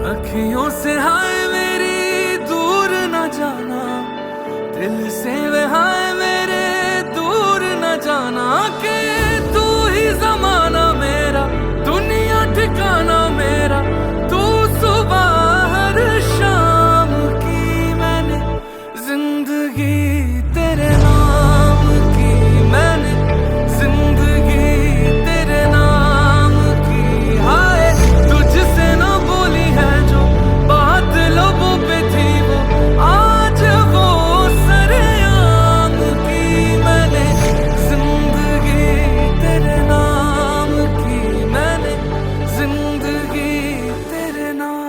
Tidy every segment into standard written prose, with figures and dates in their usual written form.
अखियों से हाय मेरी दूर न जाना, दिल से वे हाय मेरे दूर न जाना, के तू ही जमाना मेरा, दुनिया ठिकाना मेरा, तू सुबह हर शाम की मैंने जिंदगी तेरे नाम की, मैंने जिंदगी तेरे नाम की। हाय तुझसे ना बोली है जो बात लोगों पे थी, वो आज वो सरेआम की, मैंने जिंदगी तेरे नाम की, मैंने जिंदगी तेरे नाम।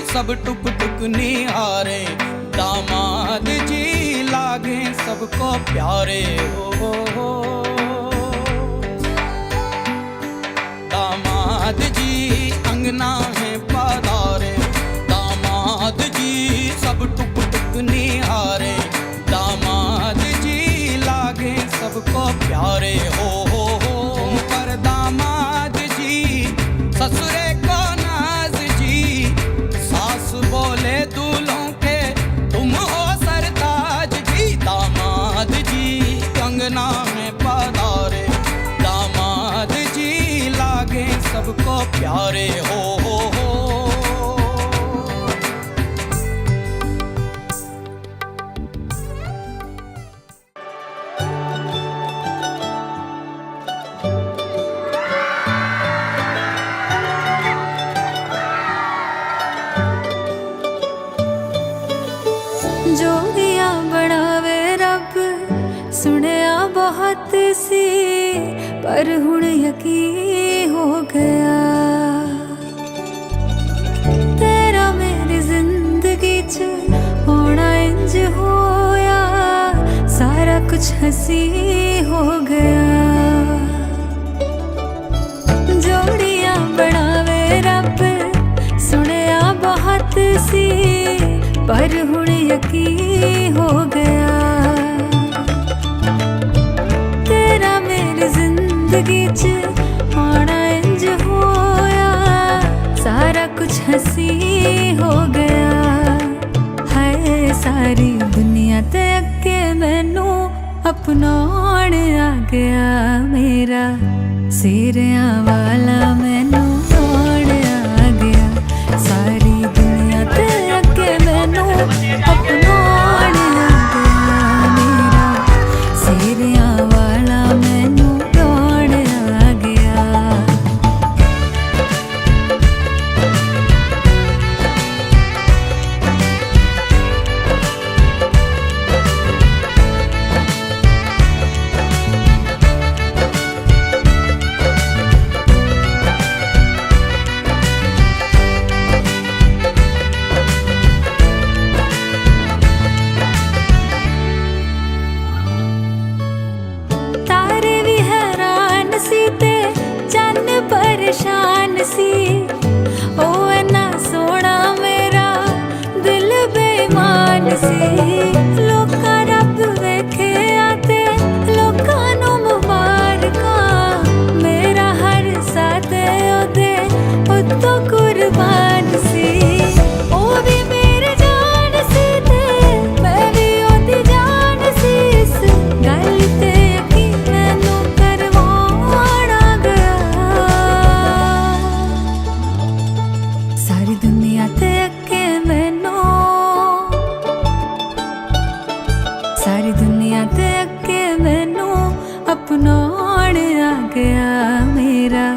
सब टुक टुक निहारे, दामाद जी लागे सबको प्यारे हो। दामाद जी अंगना है पधारे, दामाद जी सब टुक टुक निहारे, दामाद जी लागे सबको प्यारे हो। पर दामाद जी ससुरे को नाज जी, सास बोले दूल्हों के तुम हो सरताज जी। दामाद जी अंगना में पधारे, दामाद जी लागे सबको प्यारे हो। जोगियां बनावे रब सुनिया बहुत सी, पर हुण यकीन हो गया तेरा मेरी जिंदगी च होना इंज होया, सारा कुछ हंसी हो गया। जोड़ियां बनावे रब सुनिया बहुत सी, पर हुण यकीन हो गया तेरा मेरी जिंदगी च होना इंज होया, सारा कुछ हंसी हो गया। है सारी दुनिया ते अगे मैनू अपनाउण आ गया, मेरा सिरियां वाला मैनू अपनाउण आ गया। सारी दुनिया ते अगे मैनू अपनाउण आ गया, मेरा सिरियां वाला मैनू अपनाउण आ गया। परेशान सी ओ इन्ना सोना मेरा दिल बेईमान सी। लोका रब वेखे आते लोका नू मुबारकां, मेरा हर साथ ओदे उत्तों कुर्बान सी। ओ भी मेरी जान सी ते मैं भी ओदी जान सी, इस गल ते यकीन मैनू करवाना गया। सारी दुनिया ते अगे मैनू, सारी दुनिया ते अगे मैनू अपनाउण आ गया, मेरा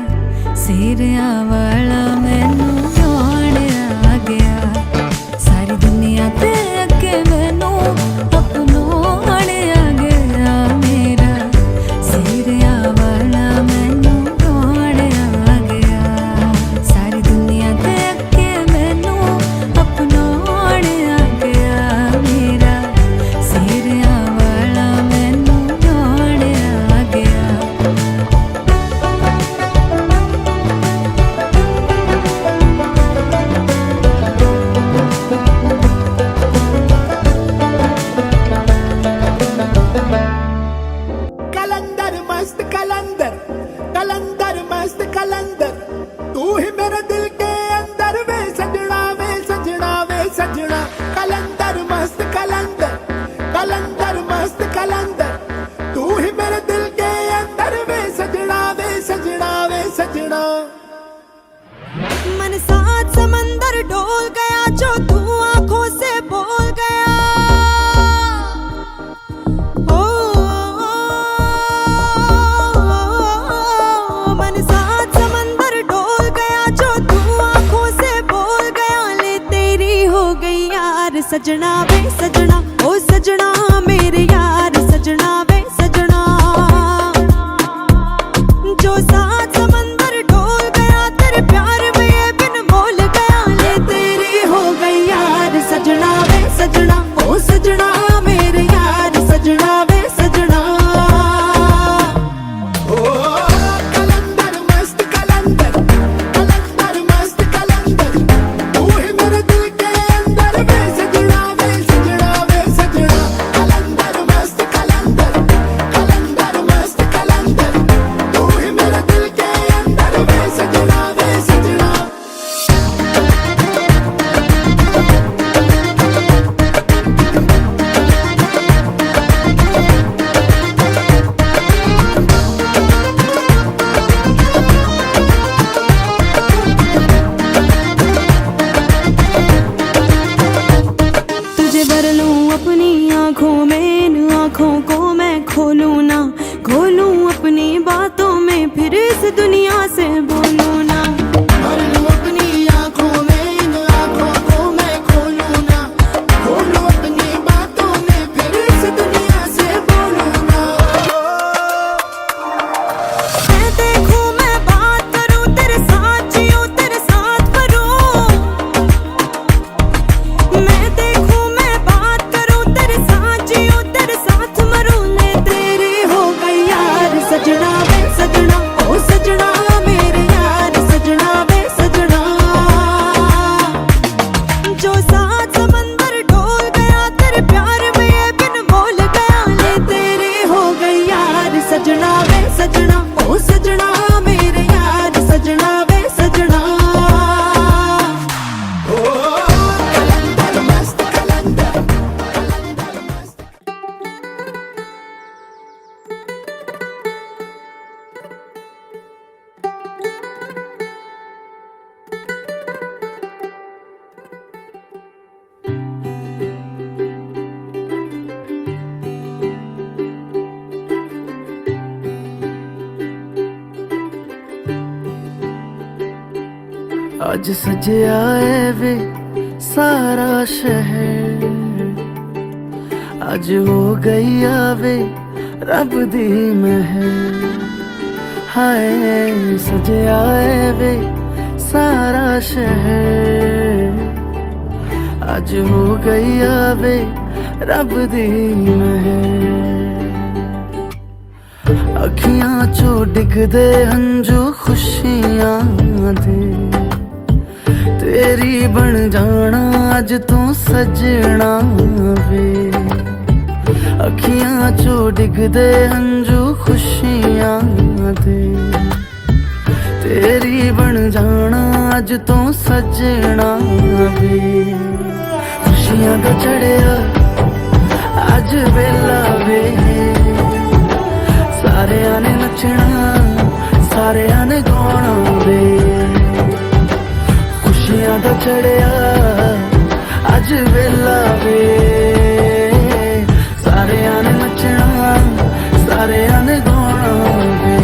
सिरियां वाला मैनू अपनाउण आ गया। सारी दुनिया ते अगे मैनू अपनाउण आ गया, मेरा सिरियां वाला मैनू अपनाउण आ गया। सारी दुनिया ते अगे मैनू अपनाउण आ गया, मेरा सिरियां वाला मैनू अपनाउण आ गया। कलंदर मस्त कलंदर, कलंदर मस्त कलंदर, तू ही मेरे दिल के अंदर वे सजना वे सजना वे सजना। कलंदर मस्त कलंदर, कलंदर मस्त कलंदर, तू ही मेरे दिल के अंदर वे सजना वे सजना वे सजना। मन साथ समंदर डोल गया जो तू आंखों से बोल गया। ओ, मन साथ समंदर डोल गया जो तू आंखों से बोल गया। ले तेरी हो गई यार सजना वे सजना, ओ सजना मेरे यार सजना वे सजना। जो साथ समंदर डोल गया तेरे प्यार में ये बिन मोल गया। ले तेरी हो सजना ओ सजना मेरे यार सजना वे सजना कलंदर मस्त कलंदर मस्त कलंदर तू ही मेरे दिल के अंदर वे सजना वे सजना वे सजना कलंदर मस्त कलंदर मस्त कलंदर तू ही मेरे दिल के अंदर वे सजना वे सजना तुझे भर लूं अपनी आंखों में इन आंखों को मैं खोलूं ना खोलूं अपनी बातों में फिर इस दुनिया से बोलूं ना भर लूं अपनी आंखों में इन आंखों को मैं खोलूं ना खोलूं अपनी बातों में फिर इस दुनिया से बोलूं ना मैं देखूं मैं बात करूं तेरे साथ जियूं तेरे साथ मरूं मैं देखूं मैं बात करूं तेरे साथ जियूं तेरे साथ मरूं मैं तेरी हो गई यार सजना वे सजना ओ सजना मेरे यार सजना वे सजना जो सात समंदर डोल गया तेरे प्यार में ये बिन बोल गया ले तेरी हो गई यार सजना वे सजना ओ सजना मेरे यार सजना वे सजना कलंदर मस्त कलंदर मस्त आज सजया है वे सारा शहर आज हो गई आवे रब दी महर हाय सजया है वे सारा शहर आज हो गई आवे रब दी महर अखियां चो डिगदे हंजू खुशियां दे तेरी बन जाना अज तू सजना वे अखियां चो डिगदे हंजू खुशियां दे तेरी बन जाना अज तू सजना वे खुशियां दा चढ़िया अज वेला वे सारियां ने नचना सारियां ने गाना वे खुशियां दा चढ़िया अज वेला वे सारियां ने नचना सारियां ने गाना वे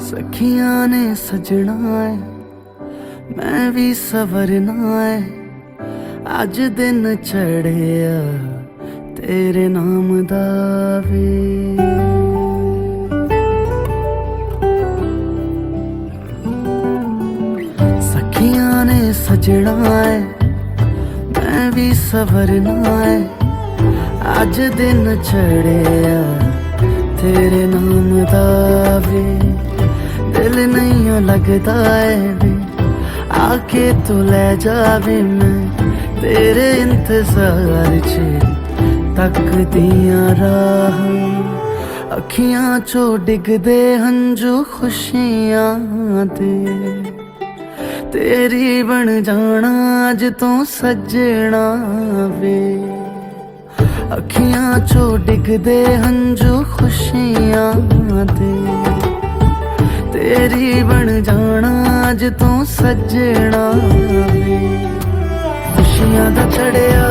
सखियां ने सजना है मैं भी सवरना है अज दिन चढ़िया तेरे नाम दा वे सखियां ने सजना है मैं भी सवरना है अज दिन चढ़िया तेरे नाम दा वे दिल नहीं लगता है वे आके तू ले जावे मैं तेरे इंतजार च तक दिया राह अखियां चो डिगदे हंजू खुशियां दे तेरी बन जाना अज तू सजना वे अखियां चो डिगदे हंजू खुशियां दे तेरी बन जाना अज तू सजना वे खुशियां दा चढ़िया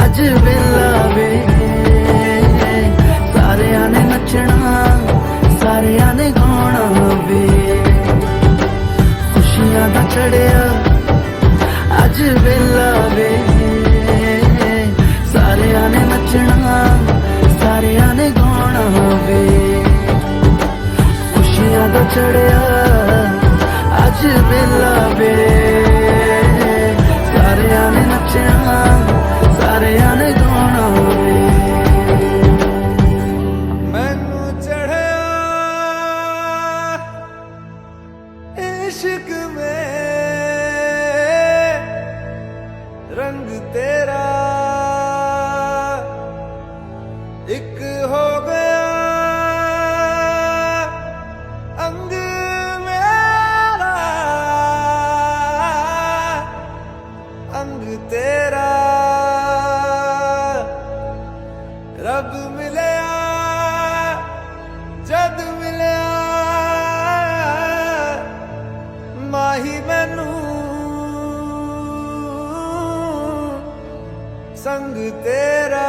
अज वेला वे संग तेरा।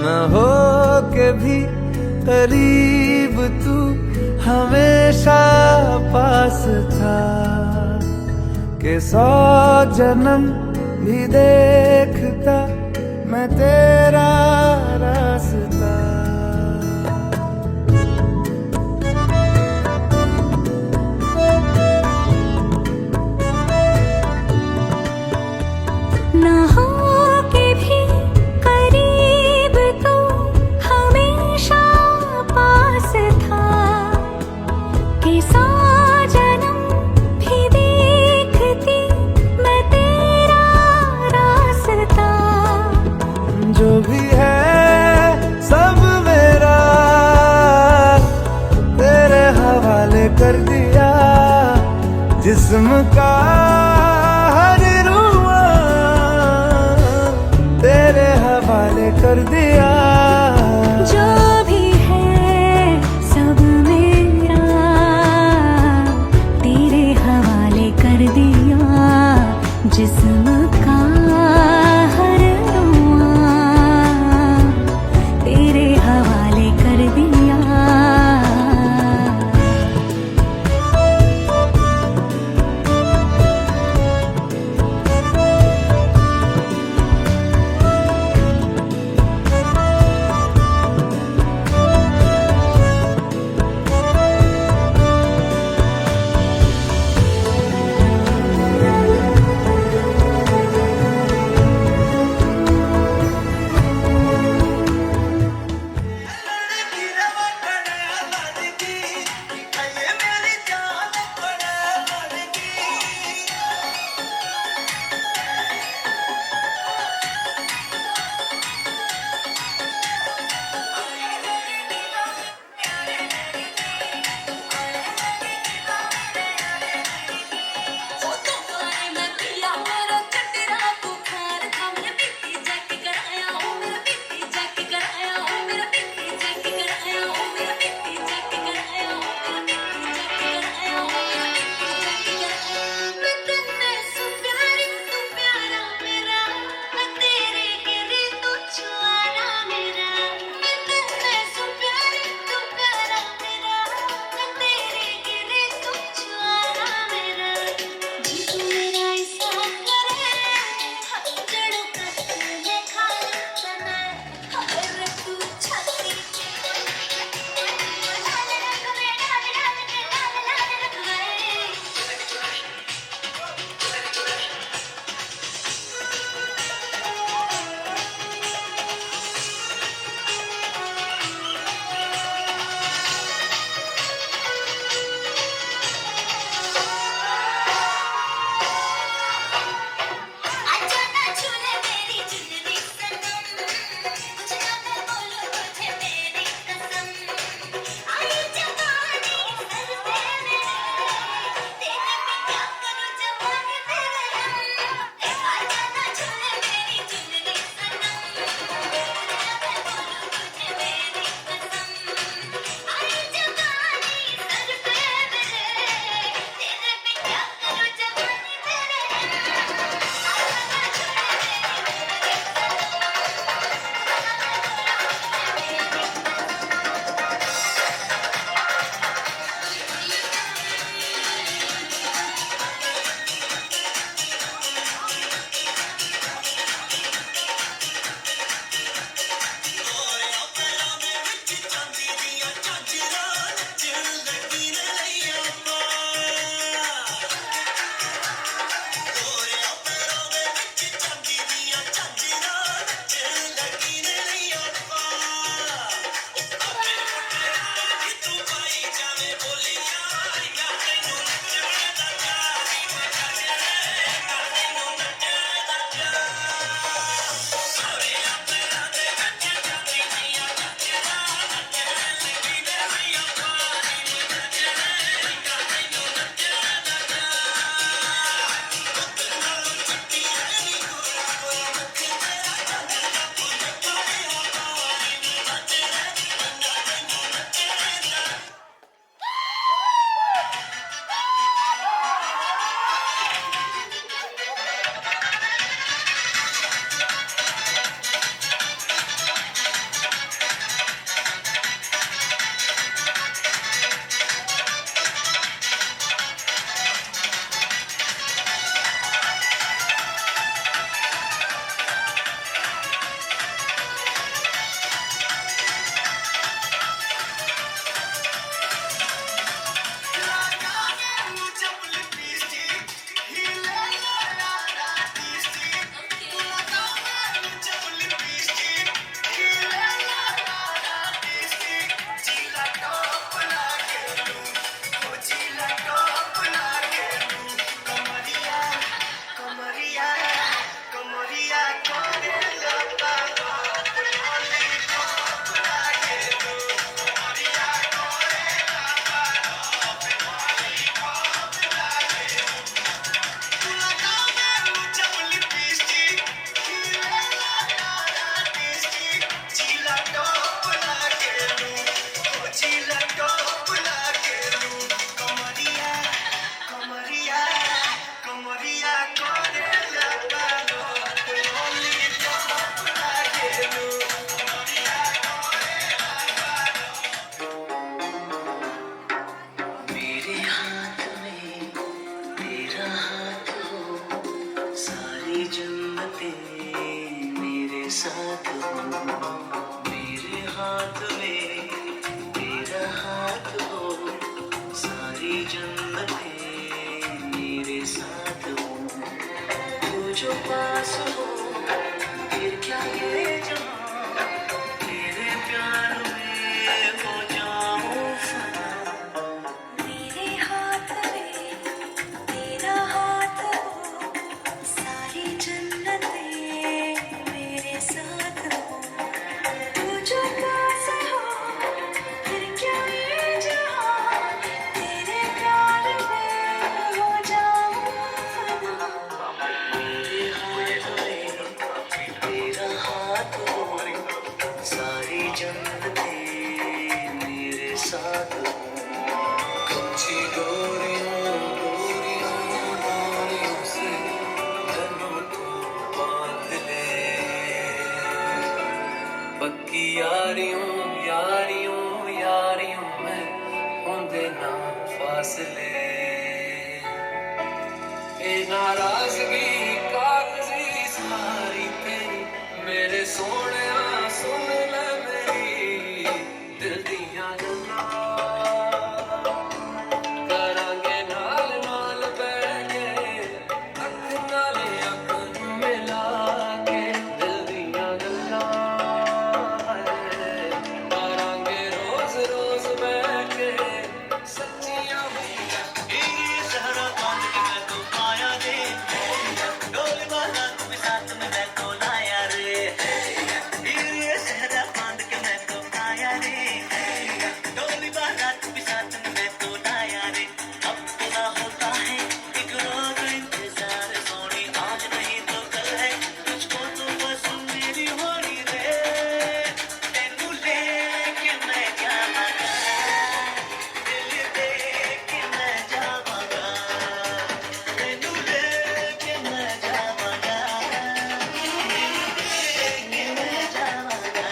न हो के भी करीब तू हमेशा पास था, के 100 जन्म भी देखता मैं तेरा रास्ता। ना हो के भी करीब तो हमेशा पास था, कि 100 जन्म भी देखती मैं तेरा रास्ता। जो भी है सब मेरा तेरे हवाले कर दिया, जिस्म का हर रुआ तेरे हवाले कर दिया। जो भी है सब मेरा तेरे हवाले कर दिया, जिस्म का हर रुआ तेरे हवाले कर दिया। जन्नतें मेरे साथ हो, मेरे हाथ में तेरा हाथ हो, सारी जन्नतें मेरे साथ हो, तू जो पास हो फिर क्या ये जहां, तेरे प्यार में हो जाऊं फना। मेरे हाथ में तेरा हाथ हो, सारी जन्नतें मेरे साथ हो, तू जो पास हो फिर क्या ये जहां, तेरे प्यार में हो जाऊं फना। मेरे हाथ में तेरा हाथ हो, सारी जन्नतें मेरे साथ हो, कच्ची डोरियों डोरियों से तन्नों को बांध ले, पक्की यारियों में होंदे ना फासले, ए नाराजगी कागजी सारी तेरी, मेरे सोहणिया सुन ले मेरी दिल दियां गल्लां, करांगे नाल नाल बैठ के अख नाल अख नूं मिला के, दिल दियां गल्लां करांगे रोज रोज बैठ के सच्चियां सहरा बांध के मैं तो पाया रे, डोली वाला तू भी साथ में मैं तो लाया रे, ये सहरा बांध के मैं तो पाया रे, डोली वाला तू भी साथ में मैं तो लाया रे, अब पूरा होता है एक रोज इंतजार सोनी, आज नहीं तो कल है तुझको तो बस मेरी होनी रे, तेनू लेके मैं जावांगा, दिल दे के मैं जावांगा, तेनू लेके मैं जावांगा, लेके मैं जावांगा।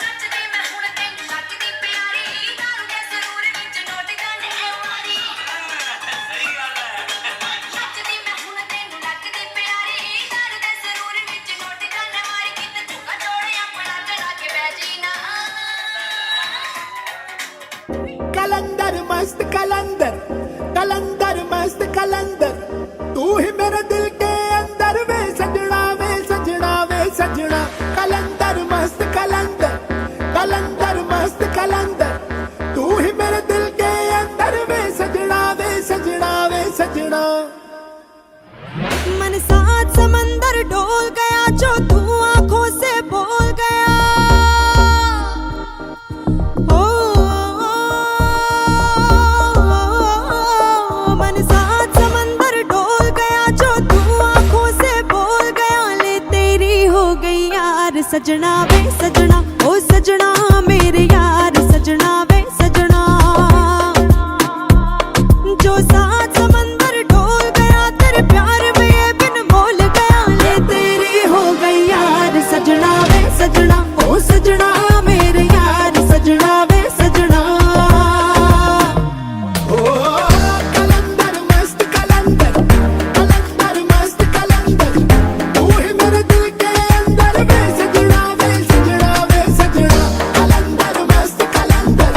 ਨੱਚਦੀ ਮੈਂ ਹੁਣ ਤੈਨੂੰ ਲੱਗਦੀ ਪਿਆਰੀ, ਦਾਰੂ ਦੇ ਸਰੂਰ ਵਿੱਚ ਨੋਟ ਗਾਣੇ ਐ ਮਾਰੀ। ਨੱਚਦੀ ਮੈਂ ਹੁਣ ਤੈਨੂੰ ਲੱਗਦੀ ਪਿਆਰੀ, ਦਾਰੂ ਦੇ ਸਰੂਰ ਵਿੱਚ ਨੋਟ ਗਾਣੇ ਮਾਰੀ, ਕਿਤੇ ਝੁਕਾ ਜੋੜੇ ਆਪਣਾ ਚੜਾ ਕੇ ਬਹਿ ਜੀ ਨਾ। कलंदर मस्त कलंदर, कलंदर मस्त कलंदर, तू ही मेरे दिल के अंदर वे सजना वे सजना वे सजना, कलंदर मस्त कलंदर, कलंदर मस्त कलंदर, तू ही मेरे दिल के अंदर वे सजना वे सजना वे सजना। मन साथ समंदर डोल गया जो तू आंखों से बोल गया, ओ मन साथ समंदर डोल गया जो तू आंखों से बोल गया, ले तेरी हो गई यार सजना वे सजना, ओ सजना मेरे यार सजना वे सजना, जो साथ समंदर डोल गया तेरे प्यार में ये बिन मोल गया, ले तेरी हो गई यार सजना वे सजना, ओ सजना मेरे यार सजना वे सजना। ओ कलंदर मस्त कलंदर, कलंदर मस्त कलंदर, तू ही मेरे दिल के अंदर वे सजना वे सजना वे सजना, कलंदर मस्त कलंदर,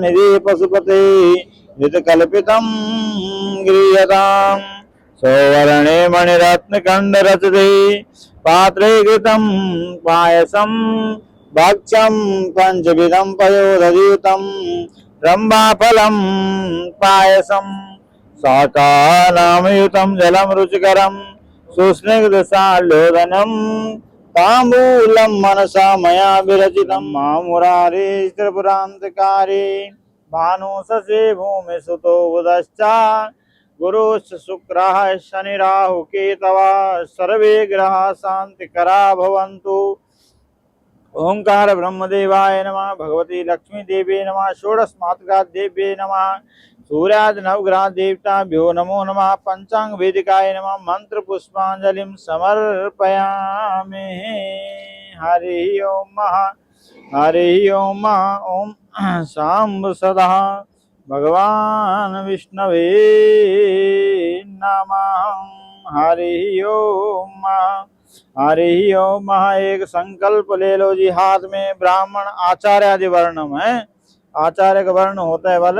निधि पशुपते हितकल्पितं गृह्यताम् सौवर्णे मणिरत्नकण्डरचिते पात्रे घृतं पायसं भक्ष्यं पञ्चविधं पयोदधियुतं रम्भाफलं पायसं शाकानामयुतं जलं रुचिकरं सुस्निग्धसाल्योदनं ताम्बूलं मनसा मया विरचितं मामुरारे त्रिपुरान्तकारे भानुससे भूमिसुतो बुधश्चा गुरुश्च शुक्रः शनिराहु केतवः सर्वे ग्रहाः शान्तिकरा भवन्तु। ओंकार ब्रह्मदेवाय नमः, भगवती लक्ष्मी देवी नमः, षोडश मातृका देव्ये नमः, सूर्यादि नवग्रह देवताभ्यो नमो नमः, पंचांग वेदिकाय नमः, मंत्र पुष्पांजलिं समर्पयामि। हरि ओम हरि ओम। ओम शांब सदा भगवान विष्णवे नमः। हरि ओम हरि ओम। एक संकल्प ले लो जी, हाथ में ब्राह्मण आचार्य आदि वर्णम है, आचार्य का वर्ण होता है बल।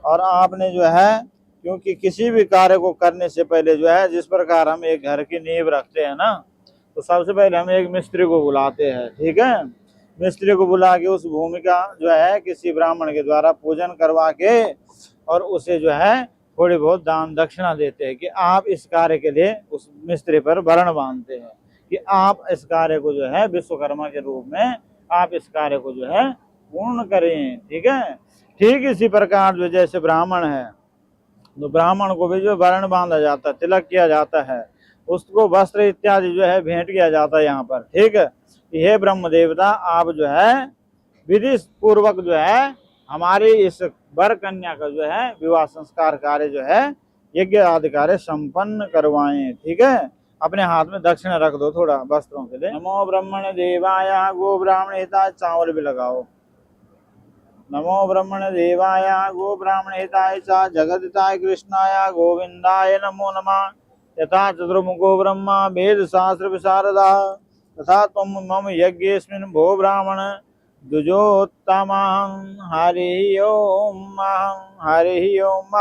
और आपने जो है, क्योंकि किसी भी कार्य को करने से पहले जो है, जिस प्रकार हम एक घर की नींव रखते हैं ना, तो सबसे पहले हम एक मिस्त्री को बुलाते हैं, ठीक है। मिस्त्री को बुला के उस भूमि का जो है किसी ब्राह्मण के द्वारा पूजन करवा के और उसे जो है थोड़ी बहुत दान दक्षिणा देते हैं कि आप इस कार्य के लिए उस मिस्त्री पर वर्ण बांधते हैं कि आप इस कार्य को जो है विश्वकर्मा के रूप में आप इस कार्य को जो है पूर्ण करें, ठीक है। ठीक इसी प्रकार जो जैसे ब्राह्मण है, तो ब्राह्मण को भी जो वर्ण बांधा जाता है, तिलक किया जाता है, उसको वस्त्र इत्यादि जो है भेंट किया जाता है यहाँ पर, ठीक है। हे ब्रह्म देवता, आप जो है विधि पूर्वक जो है हमारी इस वर कन्या का जो है विवाह संस्कार कार्य जो है यज्ञ आदि कार्य संपन्न करवाएं, ठीक है। अपने हाथ में दक्षिणा रख दो थोड़ा वस्त्रों के लिए। नमो ब्रह्मण देवाय गो ब्राह्मण हिताय, चावल भी लगाओ। नमो ब्रह्मण देवाय गो ब्राह्मण हिताय च जगदिताय कृष्णाय गोविंदाय नमो नमः। यथा चतुर्मुखो ब्रह्मा वेद शास्त्र विशारदा तथा तुम मम यज्ञेस्मिन् भो ब्राह्मण द्विजोत्तमं। हरि ओम हरि ओम।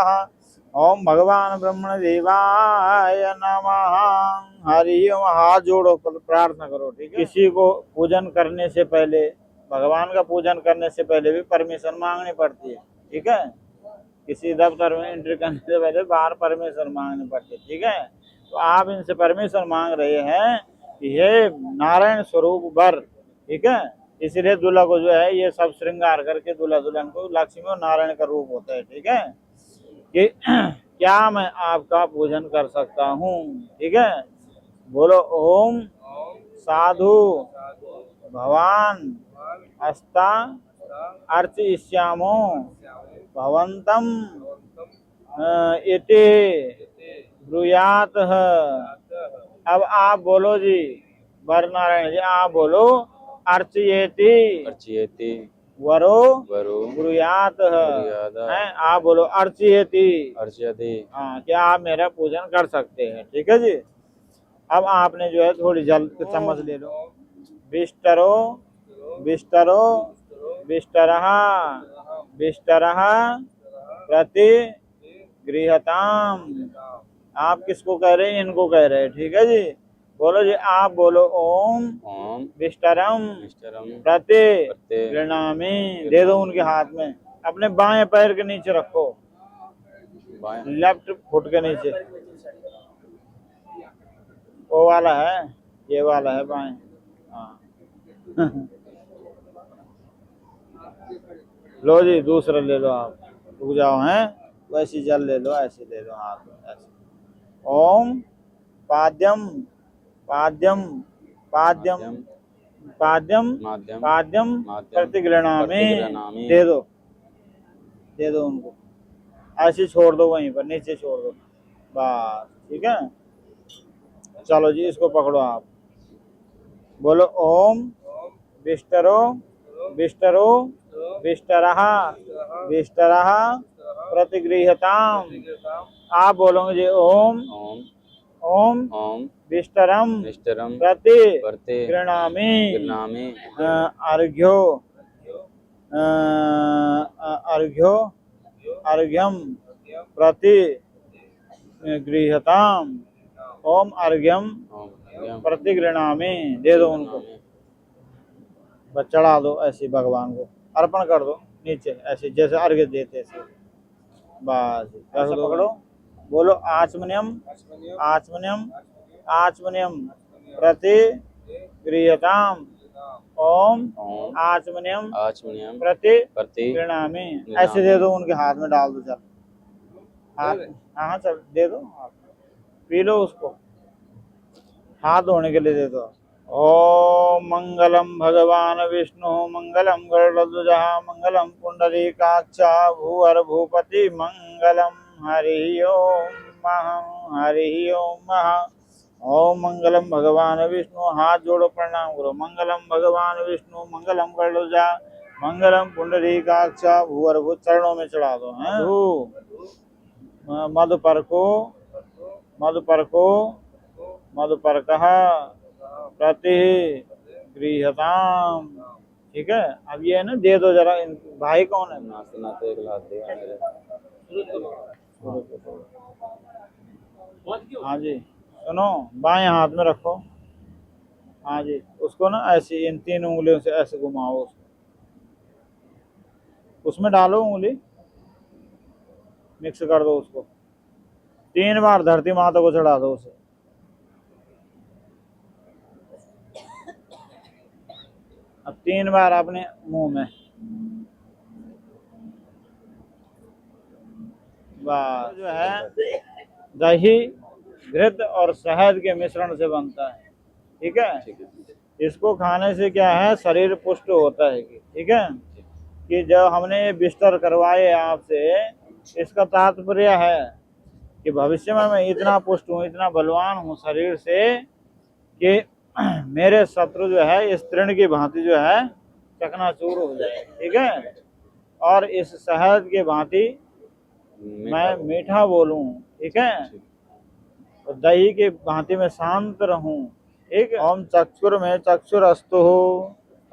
ओम भगवान ब्रह्मण देवाय नमः। हरि ओम। हाथ जोड़ो, प्रार्थना करो, ठीक है। किसी को पूजन करने से पहले, भगवान का पूजन करने से पहले भी परमिशन मांगनी पड़ती है, ठीक है। किसी दफ्तर में एंट्री करने से पहले बाहर परमिशन मांगनी पड़ती है, ठीक है। तो आप इनसे परमिशन मांग रहे हैं कि हे नारायण स्वरूप वर, ठीक है। इसलिए दूल्हा को जो है ये सब श्रृंगार करके दूल्हा दुल्हन को लक्ष्मी और नारायण का रूप होता है, ठीक है। कि क्या मैं आपका पूजन कर सकता हूँ, ठीक है। बोलो ओम साधु भवान अस्ता अर्चयिष्यामो भवन्तम इति ब्रूयात। अब आप बोलो जी, वर नारायण जी आप बोलो, अर्चयेति वरो ब्रूयात है। आप बोलो अर्चयेति। हाँ, क्या आप मेरा पूजन कर सकते हैं, ठीक है जी। अब आपने जो है थोड़ी जल चम्मच ले लो। बिस्तरो बिस्तरो बिस्तरः बिस्तरः प्रति गृहताम। आप किसको कह रहे हैं? इनको कह रहे हैं, ठीक है जी। बोलो जी, आप बोलो ओम बिस्तरम प्रति गृणामि। दे दो उनके हाथ में। अपने बाएं पैर के नीचे रखो, लेफ्ट फुट के नीचे। वो वाला है, ये वाला है बाएं। हाँ लो जी, दूसरा ले लो आप। रुक जाओ, हैं वैसी जल ले लो, ऐसे ले लो हाथ में ऐसे। ओम पाद्यम पाद्यम पाद्यम पाद्यम पाद्यम प्रतिगृणामि। दे दो, दे दो उनको। ऐसे छोड़ दो, वहीं पर नीचे छोड़ दो बस, ठीक है। चलो जी, इसको पकड़ो आप। बोलो ओम बिस्तरो बिस्तरो बिस्तरः बिस्तरः प्रतिगृह्यताम। आप बोलोगे जी ओम ओम बिस्तरम प्रति गृणामि। अर्घ्यो अर्घ्यो अर्घ्यम प्रति गृह्यताम ओम अर्घ्यम प्रतिगृणामि। दे दो उनको, बस चढ़ा दो ऐसे भगवान को, अर्पण कर दो नीचे ऐसे जैसे अर्घ्य देते ऐसे। बस ऐसे पकड़ो, बोलो आचमनियम आचमनियम आचमनियम प्रति गृह्यताम ओम आचमनियम आचमनियम प्रति प्रति गृणामि। ऐसे दे दो उनके हाथ में, डाल दो, चल हाथ, हाँ चल दे दो, पी लो उसको, हाथ धोने के लिए दे दो। ओम मंगलम भगवान विष्णु मंगलम गरुड़ध्वजः मंगलम पुंडरीकाक्षा भूअर भूपति मंगलम। हरि ओम महं हरि ओम महा। ओम मंगलम भगवान विष्णु, हाथ जोड़ो प्रणाम करो। मंगलम भगवान विष्णु मंगलम गरुड़ध्वजः मंगलम पुंडरीकाक्षा भूअर भू, चरणों में चढ़ा दो हैं। मधुपर्को मधुपर्को मधुपर्कः प्रति गृह्यताम। ठीक है, अब ये है ना, दे दो जरा। भाई कौन है? नाते नाते एक लात दे मेरे। हाँ जी, सुनो, बाएं हाथ में रखो। हाँ जी, उसको ना ऐसे इन 3 उंगलियों से ऐसे घुमाओ, उसमें डालो उंगली, मिक्स कर दो उसको। 3 बार धरती माता को चढ़ा दो उसे। अब 3 बार अपने मुंह में। बस जो है दही घृत और शहद के मिश्रण से बनता है। ठीक है, इसको खाने से क्या है, शरीर पुष्ट होता है। ठीक है, कि जब हमने ये बिस्तर करवाए आपसे, इसका तात्पर्य है कि भविष्य में मैं इतना पुष्ट हूँ, इतना बलवान हूँ शरीर से कि मेरे शत्रु जो है इस तृण की भांति जो है चकनाचूर हो जाए। ठीक है, और इस शहद के भांति मैं मीठा बोलूं। ठीक है, और दही के भांति में शांत रहूं। ठीक है, ओम चक्षुर में चक्षुरस्तु,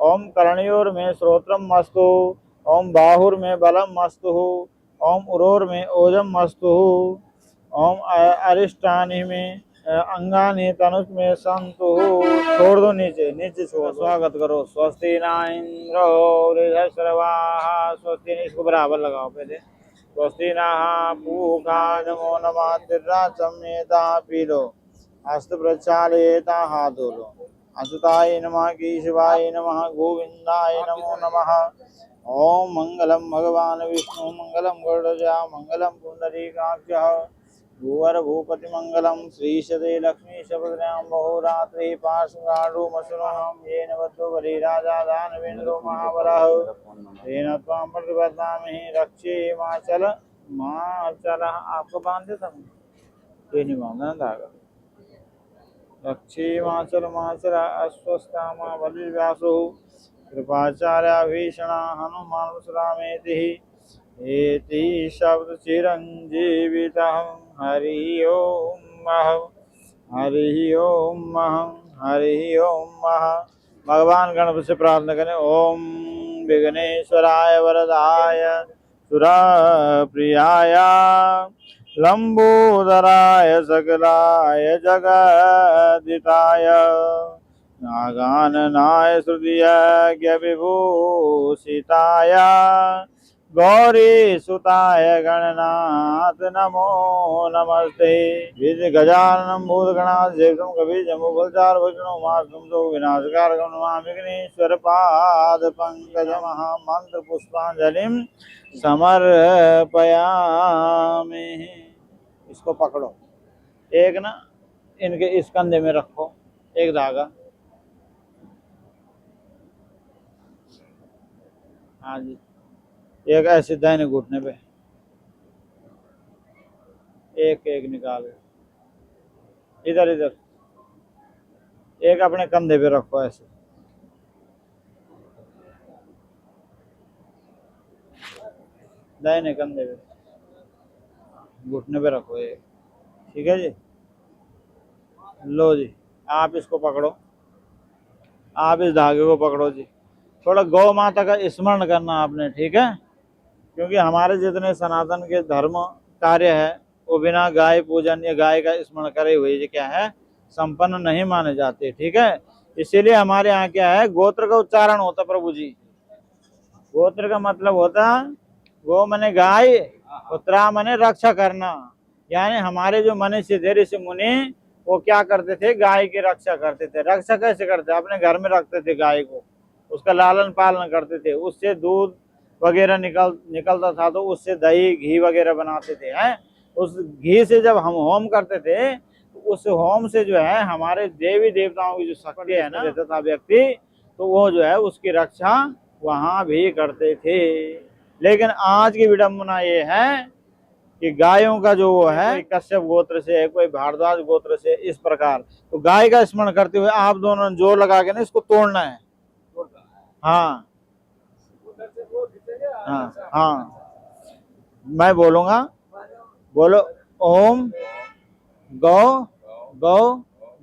ओम कर्णयोर में श्रोत्रम मस्तु, ओम बाहुर में बलम मस्तु, ओम उरोर में ओजम मस्तु, ओम अरिष्टानि में अंगानि तनुष में संतु। छोड़ दो नीचे, नीचे छोड़। स्वागत करो। स्वस्ति न इंद्रो वृद्धश्रवाः स्वस्ति, इसको बराबर लगाओ पहले। स्वस्ति नः पूषा नमो नमः तिर्राचम्येता, पी लो। हस्त प्रक्षालयेता, हाथ धो लो। अच्युताय नमः केशवाय नमः गोविंदाय नमो नमः। ओम मंगलम भगवान विष्णु मंगलम गरुड़ध्वजः मंगलम पुंडरीकाक्षः भूवर भूपति मंगलम। श्रीशदे लक्ष्मी शपथ्यां बहुरात्रि पार्श्वगाढो मशुनहं येन बद्धो बलि राजा दानवेन्द्रो महाबलः तेन त्वां प्रतिपद्यामि। रक्षे माचल माचल, आपको बांधे था, ये नहीं बांधना धागा। रक्षे माचल माचल अस्वस्था मां बलिव्यासो कृपाचार्य भीषणा हनुमान सुरामेति एति शब्द चिरंजीवितः। हरि ओम महं हरि ओम महं हरि ओम महं। भगवान गणपति से प्रार्थना करें। ओम विघ्नेश्वराय वरदाय सुरप्रियाय लंबोदराय सकलाय जगदिताय नागाननाय श्रुतियज्ञ विभूषिताय गौरी सुताय गणनाथ नमो नमस्ते। विधि गजाननं भूतगणाधिसेवितं सेवितं कवि जम्बूफलचार भक्षणो मार्गं तो विनाशकारकं नमामि विघ्नेश्वर पाद पंकजमः मंत्र पुष्पांजलिं समर्पयामि। इसको पकड़ो, एक ना इनके इस कंधे में रखो, एक धागा। हाँ जी, एक ऐसे दाहिने घुटने पे, एक एक निकाल, इधर इधर, एक अपने कंधे पे रखो ऐसे। दाहिने कंधे पे, घुटने पे रखो एक। ठीक है जी, लो जी, आप इसको पकड़ो, आप इस धागे को पकड़ो जी, थोड़ा गौ माता का स्मरण करना आपने, ठीक है, क्योंकि हमारे जितने सनातन के धर्म कार्य है वो बिना गाय पूजन या गाय का स्मरण करे हुए ये क्या है संपन्न नहीं माने जाते, ठीक है। इसीलिए हमारे यहाँ क्या है गोत्र का उच्चारण होता प्रभु जी। गोत्र का मतलब होता गो मने गाय, उत्तरा मने रक्षा करना, यानी हमारे जो मनुष्य थे ऋषि मुनि वो क्या करते थे गाय की रक्षा करते थे। रक्षा कैसे करते, अपने घर में रखते थे गाय को, उसका लालन पालन करते थे, उससे दूध वगैरह निकलता था तो उससे दही घी वगैरह बनाते थे हैं। उस घी से जब हम होम करते थे तो उस होम से जो है हमारे देवी देवताओं की जो शक्ति है ना देता था व्यक्ति, तो वो जो है उसकी रक्षा वहां भी करते थे। लेकिन आज की विडंबना ये है कि गायों का जो वो है कोई कश्यप गोत्र से है, कोई भारद्वाज गोत्र से, इस प्रकार। तो गाय का स्मरण करते हुए आप दोनों जोर लगा के ना इसको तोड़ना है। हाँ हाँ हाँ, मैं बोलूंगा, बोलो ओम गौ गौ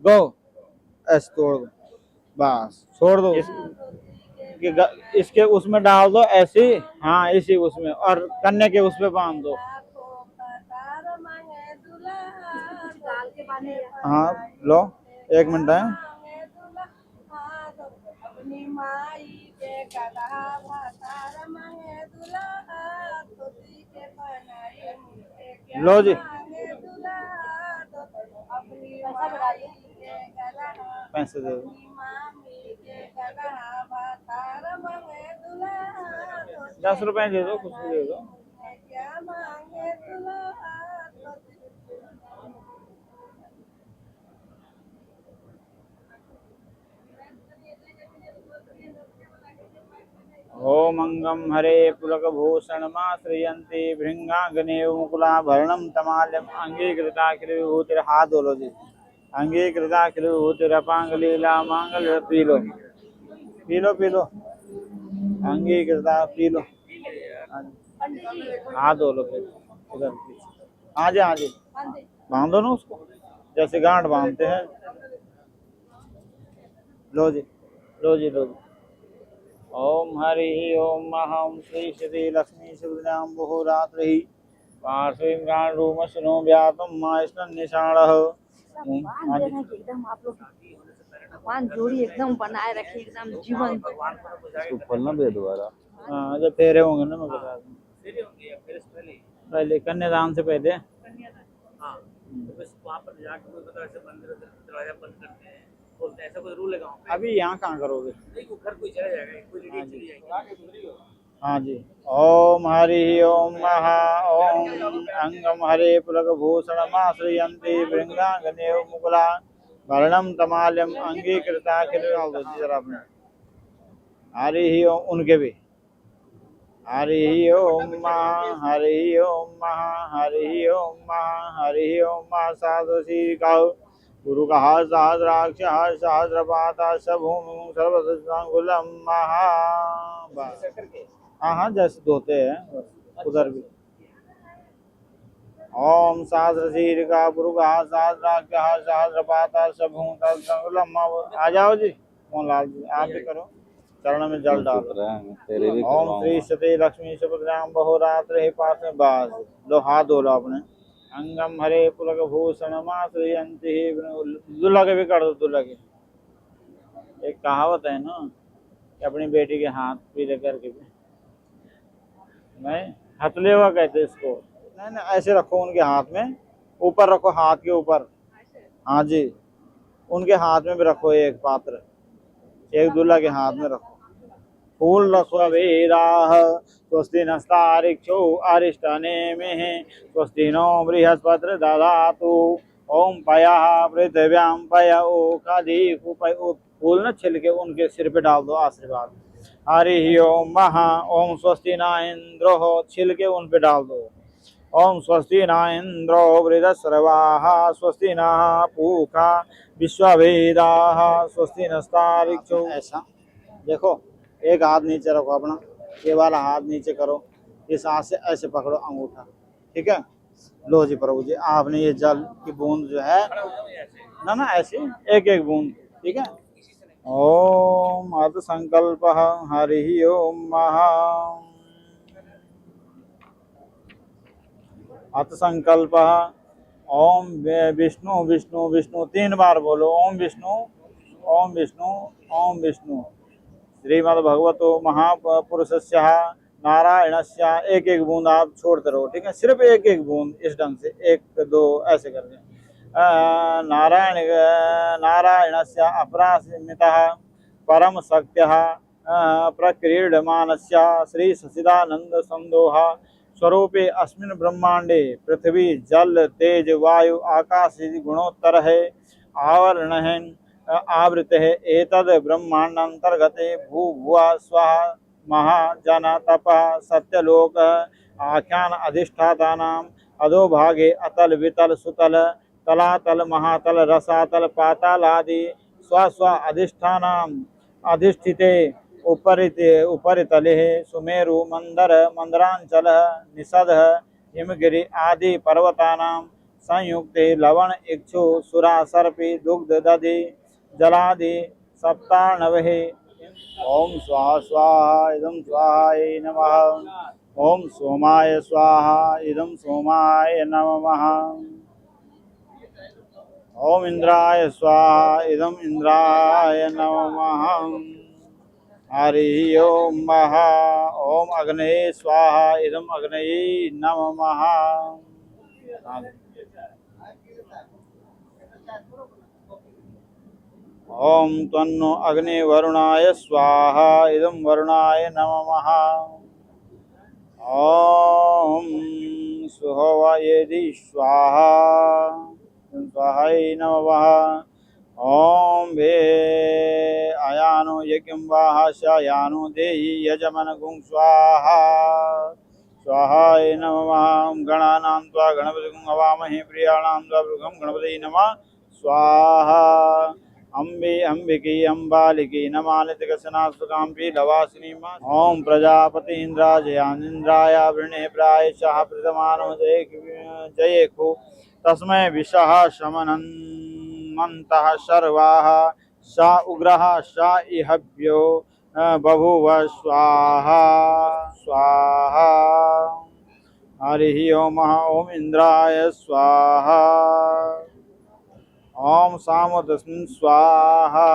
गौ, ऐसे तोड़ दो, बस छोड़ दो इसके उसमें डाल दो ऐसे, हाँ इसी उसमें, और कन्या के उस पे बांध दो। हाँ लो 1 मिनट है। लो जी पैसे दे दो, 10 रुपए दे दो, कुछ भी दे दो। ओम अंगम हरे पुलक भूषण माश्रियंती भृंगाग्नेव मुकुलाभरणम तमाल्यम अंगीकृताखिल विभूतिर, हाथ धो लो जी, अंगीकृताखिल विभूतिर अपांगलीला मांगल्य, P low P low P low, अंगीकृता P low, हाथ धो लो फिर इधर, आजे आजे बांधो ना उसको जैसे गांठ बांधते हैं। लो जी लो जी लो जी। ओम हरि ओम महम श्री श्री लक्ष्मी सुभद्राम बहुरात्रि पार्श्वी गान रूम सुनो व्यातम मास्न निषाणः। एकदम आप लोग भगवान जोड़ी एकदम बनाए रखे, एकदम जीवन इसको खोलना भी है दोबारा। हाँ जब फेरे होंगे ना मैं बता दूँ, पहले कन्यादान से पहले ऐसा कोई रूल लगा अभी यहाँ कहाँ करोगे, घर कोई चला जाएगा, कोई लेडीज चली जाएगी। हाँ जी। ओम हरि ओम महा ओम अंगम हरे पुलक भूषण माश्रियंती भृंगाग्नेव मुकुला भरणम तमाल्यम अंगीकृताखिल, जरा अपने हरि ओम उनके भी हरि ओम महा हरि ओम महा हरि ओम महा हरि ओम महा साधुसी कहो गुरु का सहस्राक्ष सहस्रपाता सभूमि सर्वसंगुलम महा। हाँ हाँ जैसे धोते हैं उधर भी। ओम सहस्र शीर का गुरु का सहस्राक्ष सहस्रपाता सभूमि सर्वसंगुलम। आ जाओ जी मोहनलाल जी, आप भी करो, चरण में जल डालो। ओम श्री सती लक्ष्मी सुभद्राम बहुरात्रि पास में बास, लो हाथ धो लो अपने। अंगम हरे पुलक भूषण माश्रियंती, दूल्हा के भी कर दो, दूल्हा के। एक कहावत है ना कि अपनी बेटी के हाथ पीले करके भी, नहीं हथलेवा कहते इसको, नहीं नहीं ऐसे रखो उनके हाथ में, ऊपर रखो हाथ के ऊपर, हाँ जी उनके हाथ में भी रखो एक पात्र, एक दूल्हा के हाथ में रखो। फूल रखो वीराः स्वस्ति नस्तारिक्षो अरिष्टनेमिः स्वस्ति नो बृहस्पति ददातु ओम पयः पृथिव्यां पय ओकादीकु पय। फूल न छिलके उनके सिर पे डाल दो आशीर्वाद। हरि ओम महा ओम स्वस्ति न इंद्रो, छिलके उन पे डाल दो। ओम स्वस्ति न इंद्रो वृद्धश्रवाः स्वस्ति न पूषा विश्ववेदाः स्वस्ति नस्तारिक्षो। ऐसा देखो, एक हाथ नीचे रखो अपना, ये वाला हाथ नीचे करो, इस हाथ से ऐसे पकड़ो अंगूठा, ठीक है। लो जी प्रभु जी, आपने ये जल की बूंद जो है ना ना ऐसे एक एक बूंद, ठीक है। ओम अथ संकल्पः हरिः ओम महा अथ संकल्पः ओम विष्णु विष्णु विष्णु 3 बार बोलो ओम विष्णु ओम विष्णु ओम विष्णु। श्रीमद्भगवतो महापुरुषस्य नारायणस्य एक एक बूंद आप छोड़ते रहो, ठीक है, सिर्फ एक एक बूंद इस ढंग से 1 2 ऐसे करके नारायणस्य अपरासिमितः परम सत्यः प्रक्रीडमानस्य श्री सच्चिदानंद संदोह स्वरूपे अस्मिन् ब्रह्मांडे पृथ्वी जल तेज वायु आकाश गुणोत्तर है आवरण है आवृत है एतद् ब्रह्मांडांतर्गते भूभुवः स्वः महाजन तप सत्यलोक आख्यान अधिष्ठातानाम् अधोभागे अतल वितल सुतल तलातल महातल रसातल पातालादि स्व स्व अधिष्ठानाम् अधिष्ठिते उपरितले सुमेरु मंदर मंदरांचल निषद हिमगिरि आदि पर्वतानां संयुक्ते लवण इक्षु सुरा सर्पी दुग्ध दधि जलादि सप्तार्णवः। ओम स्वाहा स्वाहा इदं स्वाहाय नमः। ओम सोमाय स्वाहा इदं सोमाय नमः। ओम इंद्राय स्वाहा इदं इंद्राय नमः। हरि ओम महा। ओम अग्नये स्वाहा इदं अग्नये नमः। ओम तन्नो अग्नि वरुणाय स्वाहा इदं वरुणाय नमः। ओम सुहवयेदि स्वाहा स्वाहाय नमः। ओम भे अयानो यज्ञं वाह शयानो देहि यजमन गुं स्वाहा स्वाहाय नमः। गणानां त्वा गणपतिं हवामहे प्रियाणां त्वा भृगं गणपतये नमः स्वाहा। अम्बे अंबिके अम्बालिके नमानितकसनास्तुकाम्पि लवासिनी। ओम प्रजापति इंद्राजयानिंद्राय वृणे प्रायशः प्रतमानो जयेखु तस्मै विषः शमनन्तः सर्वाः सा उग्रः सा इहभ्यो बभूव स्वाहा स्वाहा। हरिः ओम ओम इंद्राय स्वाहा। ओम सामोदस्मिन् स्वाहा।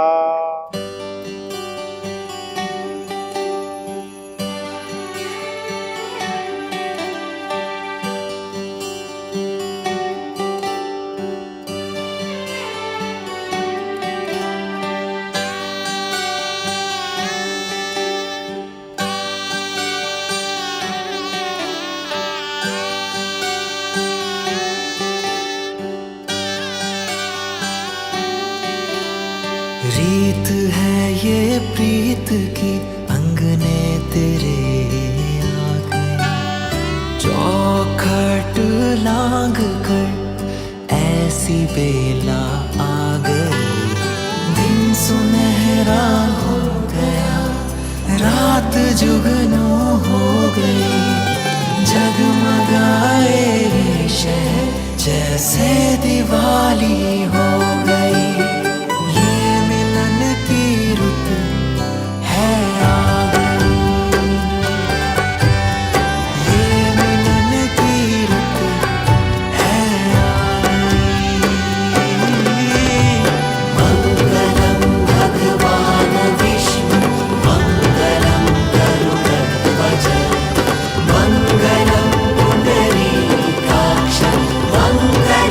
रीत है ये प्रीत की अंगने तेरे आ गए, चौखट लांग कर ऐसी बेला आ गई। दिन सुनहरा हो गया रात जुगनू हो गई, जगमगाए ये शहर जैसे दिवाली हो गई। मंगलम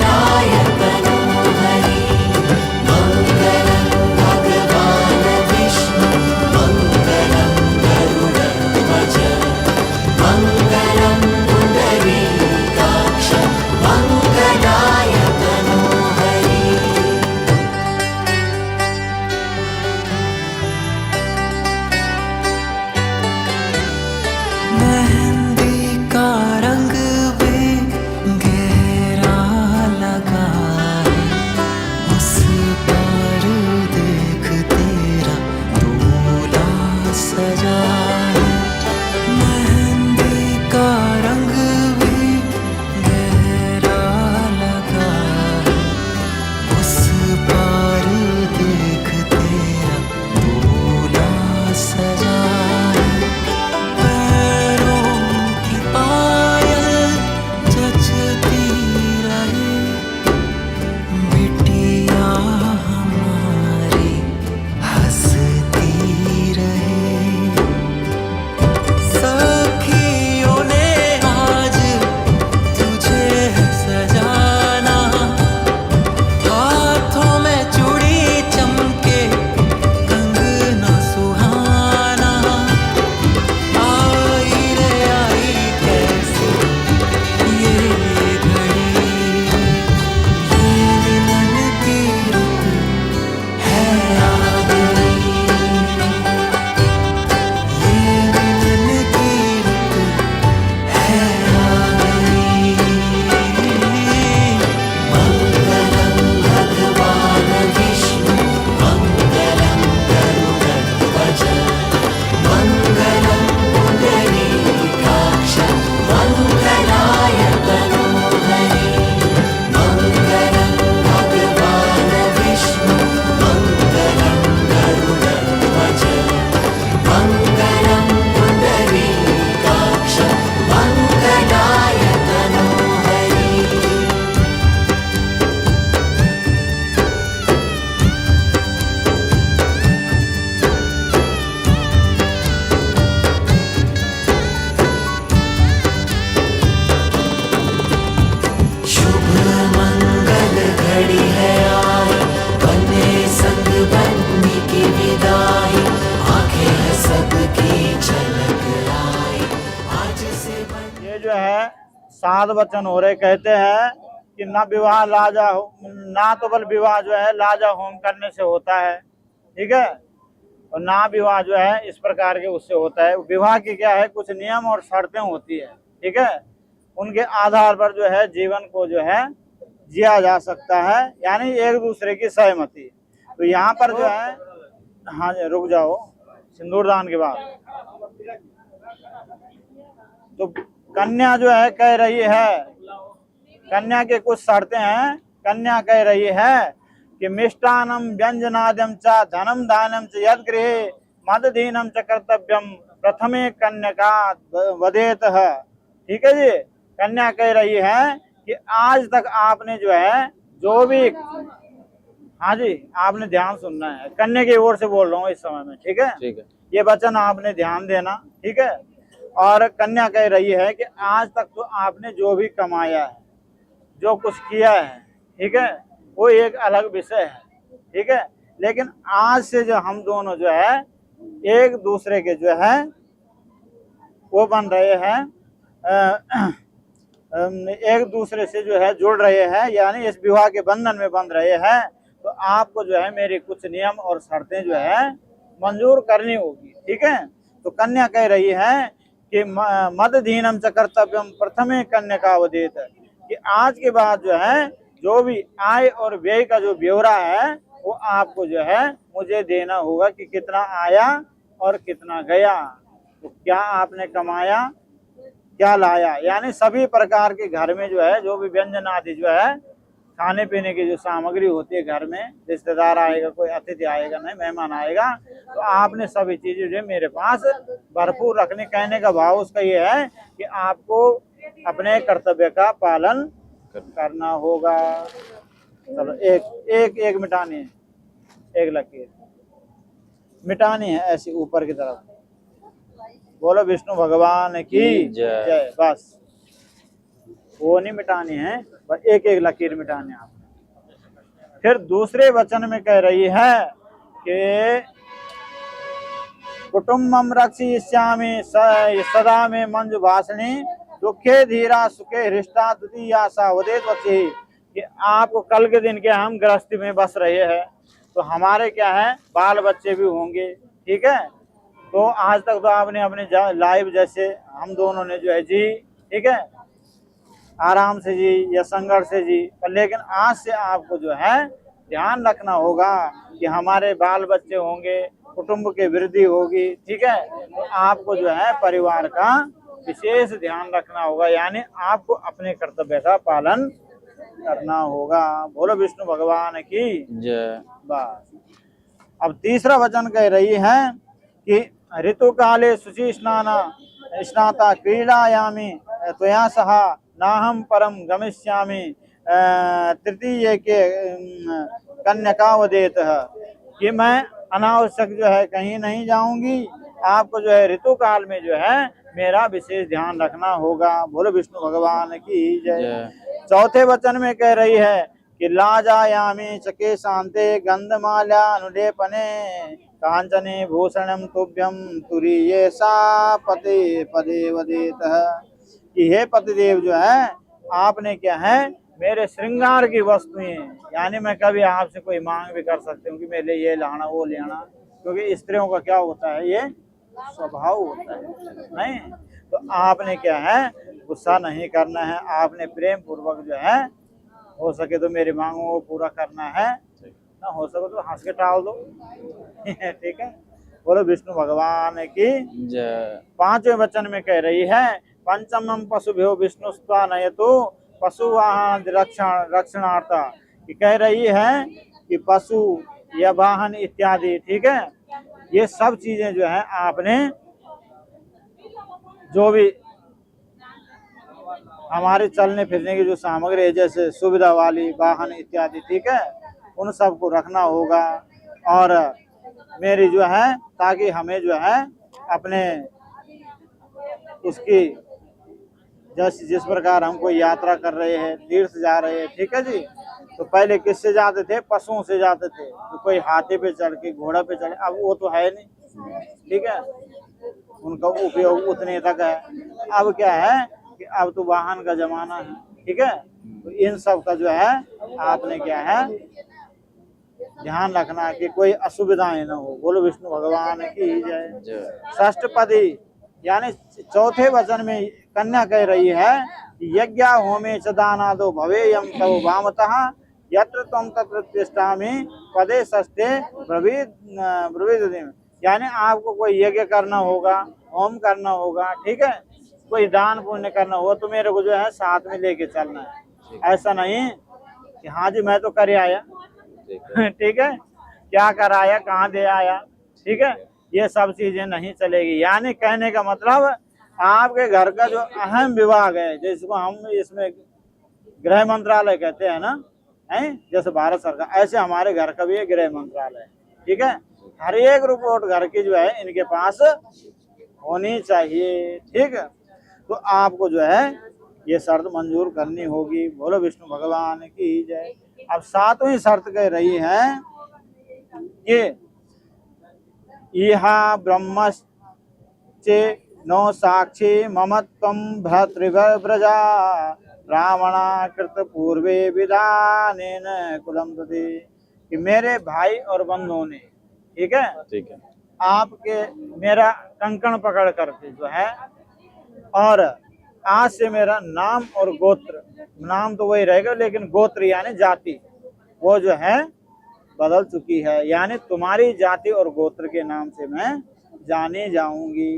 साध वचन हो रहे, कहते हैं कि ना विवाह लाजा हो, ना तो बल विवाह जो है लाजा होम करने से होता है, ठीक है, और ना विवाह जो है इस प्रकार के उससे होता है। विवाह की क्या है, कुछ नियम और शर्तें होती है, ठीक है, उनके आधार पर जो है जीवन को जो है जिया जा सकता है, यानी एक दूसरे की सहमति। तो यहाँ पर जो है, हाँ जी रुक जाओ, सिंदूरदान के बाद तो कन्या जो है कह रही है, कन्या के कुछ शर्तें हैं। कन्या कह रही है कि मिष्टान्नम व्यंजनाद्यम च धनम दानम च यद गृहे मदधीनम च कर्तव्यम प्रथमे कन्या वदेत है, ठीक है जी। कन्या कह रही है कि आज तक आपने जो है जो भी, हाँ जी आपने ध्यान सुनना है, कन्या की ओर से बोल रहा हूँ इस समय में, ठीक है, ठीक है। ये वचन आपने ध्यान देना, ठीक है। और कन्या कह रही है कि आज तक तो आपने जो भी कमाया है, जो कुछ किया है, ठीक है, वो एक अलग विषय है, ठीक है, लेकिन आज से जो हम दोनों जो है एक दूसरे के जो है वो बन रहे हैं, एक दूसरे से जो है जुड़ रहे हैं, यानी इस विवाह के बंधन में बंध रहे हैं, तो आपको जो है मेरी कुछ नियम और शर्तें जो है मंजूर करनी होगी, ठीक है। तो कन्या कह रही है कि मदधीनम च कर्तव्यम प्रथमे कन्यावदेत, कि आज के बाद जो है जो भी आय और व्यय का जो ब्यौरा है वो आपको जो है मुझे देना होगा, कि कितना आया और कितना गया, तो क्या आपने कमाया, क्या लाया, यानी सभी प्रकार के घर में जो है जो भी व्यंजन आदि जो है खाने पीने की जो सामग्री होती है घर में, रिश्तेदार आएगा, कोई अतिथि आएगा, नहीं मेहमान आएगा, तो आपने सभी चीजें जो मेरे पास भरपूर रखने। कहने का भाव उसका ये है कि आपको अपने कर्तव्य का पालन करना होगा। चलो एक मिटानी है, एक लकीर मिटानी है ऐसी ऊपर की तरफ। बोलो विष्णु भगवान की जय। बस वो नहीं मिटानी है, बस एक लकीर मिटानी है आपने। फिर दूसरे वचन में कह रही है कि कुटुम्बम रक्षयिष्यामि सदा में मंजु भाषणी दुखे धीरा सुखे हृष्टा द्वितीया सावदेत वचि, कि आपको कल के दिन के हम गृहस्थी में बस रहे हैं, तो हमारे क्या है बाल बच्चे भी होंगे, ठीक है। तो आज तक तो आपने अपने लाइफ जैसे हम दोनों ने जो है जी, ठीक है, आराम से जी या संघर्ष से जी, पर लेकिन आज से आपको जो है ध्यान रखना होगा कि हमारे बाल बच्चे होंगे, कुटुंब की वृद्धि होगी, ठीक है, तो आपको जो है परिवार का विशेष ध्यान रखना होगा, यानी आपको अपने कर्तव्य का पालन करना होगा। बोलो विष्णु भगवान की जय। बस अब तीसरा वचन कह रही है कि ऋतु काले शुचि स्नाता क्रीडायामी त्वया सह नाहम परम गमिष्यामि तृतीय के कन्याकावदेत, कि मैं अनावश्यक जो है कहीं नहीं जाऊंगी, आपको जो है ऋतु काल में जो है मेरा विशेष ध्यान रखना होगा। बोलो विष्णु भगवान की जय। चौथे वचन में कह रही है कि लाजायामी चके शांते गंधमाल्या अनुलेपने कांचने भूषणम तुभ्यम तुरीये सा पते पदे वदेत, कि हे पतिदेव जो है आपने क्या है मेरे श्रृंगार की वस्तुएं, यानी मैं कभी आपसे कोई मांग भी कर सकती हूँ कि मेरे लिए ये लाना वो लेना, क्योंकि स्त्रियों का क्या होता है ये स्वभाव होता है, नहीं तो आपने क्या है गुस्सा नहीं करना है, आपने प्रेम पूर्वक जो है हो सके तो मेरी मांगों को पूरा करना है, ना हो सके तो हंस के टाल दो, ठीक है। बोलो विष्णु भगवान की जय। पांचवें वचन में कह रही है पंचमम पशुभ्यो विष्णुस्त्वा नयतु पशु वाहन रक्षणार्था, कि कह रही है कि पशु या वाहन इत्यादि, ठीक है, ये सब चीजें जो है आपने जो भी हमारे चलने फिरने की जो सामग्री है जैसे सुविधा वाली वाहन इत्यादि, ठीक है, उन सबको रखना होगा। और मेरी जो है ताकि हमें जो है अपने उसकी जिस प्रकार हम कोई यात्रा कर रहे हैं, तीर्थ जा रहे हैं, ठीक है जी, तो पहले किससे जाते थे, पशुओं से जाते थे, तो कोई हाथी पे चढ़ के घोड़ा पे चढ़े, अब वो तो है नहीं, ठीक है, उनका उपयोग उतने तक है। अब क्या है कि अब तो वाहन का जमाना है, ठीक है, तो इन सब का जो है आपने क्या है ध्यान रखना कि कोई असुविधाएं न हो। बोलो विष्णु भगवान की जय। षष्ठपदी यानी चौथे वचन में कन्या कह रही है यज्ञ होमे च दानादो भवेयम तव वामतः यत्र त्वं तत्र तिष्ठामि पदे षष्ठे ब्रवीद। यानी आपको कोई यज्ञ करना होगा, होम करना होगा, ठीक है, कोई दान पुण्य करना हो तो मेरे को जो है साथ में लेके चलना है। ऐसा नहीं कि हाँ जी मैं तो कर आया, ठीक है, क्या कर आया, कहाँ दे आया, ठीक है, ये सब चीजें नहीं चलेगी। यानी कहने का मतलब आपके घर का जो अहम विभाग है, जिसको हम इसमें गृह मंत्रालय कहते हैं ना, है जैसे भारत सरकार, ऐसे हमारे घर का भी है गृह मंत्रालय, ठीक है। हर एक रिपोर्ट घर की जो है इनके पास होनी चाहिए, ठीक है। तो आपको जो है ये शर्त मंजूर करनी होगी। बोलो विष्णु भगवान की जय। अब सातवीं शर्त कह रही है कि इहा ब्रह्मश्चे नो साक्षी ममत्वं भ्रातृव्रजा ब्राह्मणाकृत पूर्वे विधानेन कुलम तदे, कि मेरे भाई और बंधुओं ने, ठीक है, ठीक है, आपके मेरा कंकण पकड़ करके जो है, और आज से मेरा नाम और गोत्र, नाम तो वही रहेगा लेकिन गोत्र यानी जाति वो जो है बदल चुकी है। यानी तुम्हारी जाति और गोत्र के नाम से मैं जाने जाऊंगी,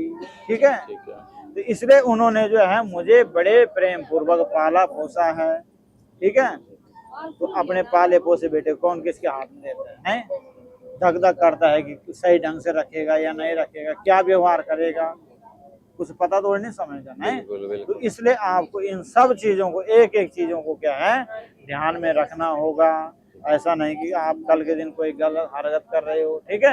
ठीक है। ठीक है, तो इसलिए उन्होंने जो है मुझे बड़े प्रेम पूर्वक पाला पोसा है, ठीक है। तो अपने पाले पोसे बेटे कौन किसके हाथ में देता है? धक धक करता है कि सही ढंग से रखेगा या नहीं रखेगा, क्या व्यवहार करेगा, कुछ पता तो नहीं समझता नहीं। तो इसलिए आपको इन सब चीजों को, एक एक चीजों को क्या है ध्यान में रखना होगा। ऐसा नहीं कि आप कल के दिन कोई गलत हरकत कर रहे हो, ठीक है,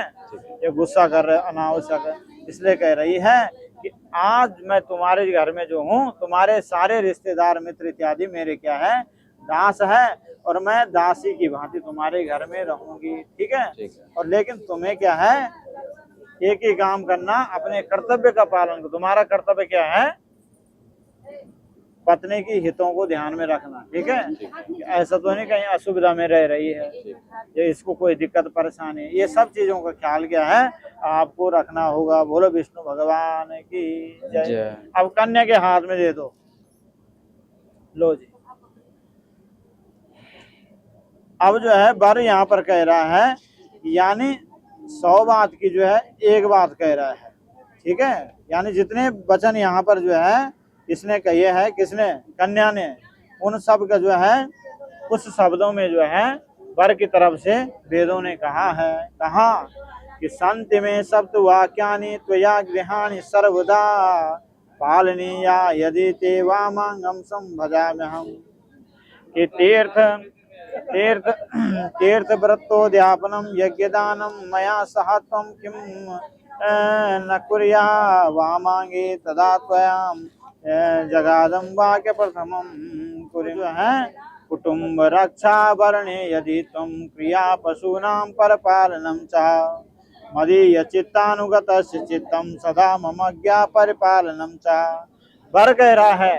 या गुस्सा कर रहे हो अनावश्यक। इसलिए कह रही है कि आज मैं तुम्हारे घर में जो हूँ, तुम्हारे सारे रिश्तेदार मित्र इत्यादि मेरे क्या है दास है, और मैं दासी की भांति तुम्हारे घर में रहूंगी, ठीक है। और लेकिन तुम्हें क्या है एक ही काम करना, अपने कर्तव्य का पालन करो। तुम्हारा कर्तव्य क्या है पत्नी की हितों को ध्यान में रखना, ठीक है। ऐसा तो नहीं कहीं असुविधा में रह रही है या इसको कोई दिक्कत परेशानी, ये सब चीजों का ख्याल क्या है आपको रखना होगा। बोलो विष्णु भगवान की जय। अब कन्या के हाथ में दे दो, लो जी। अब जो है वर यहाँ पर कह रहा है, यानी 100 बात की जो है एक बात कह रहा है, ठीक है। यानी जितने वचन यहाँ पर जो है इसने कहे है, किसने, कन्या ने, उन सब का जो है कुछ शब्दों में जो है वर की तरफ से वेदों ने कहा है। कहा कि संति में सप्त वाक्यानि त्वया गृहाणि सर्वदा पालनीया यदि ते वामांगम संभजाम्यहम्, कि तीर्थ व्रतोद्यापनम यज्ञदानम मया सह त्वं किम न कुर्या वामांगे तदा त्वयाम जगादम वाक्य प्रथमम कुरु, जो है कुटुम्ब रक्षा वर्णे यदि तुम क्रिया पशूनां परपालनम चाह मदीय चित्तानुगत चित्तम सदा मम ज्ञा परिपालनम चाह। वर कह रहा है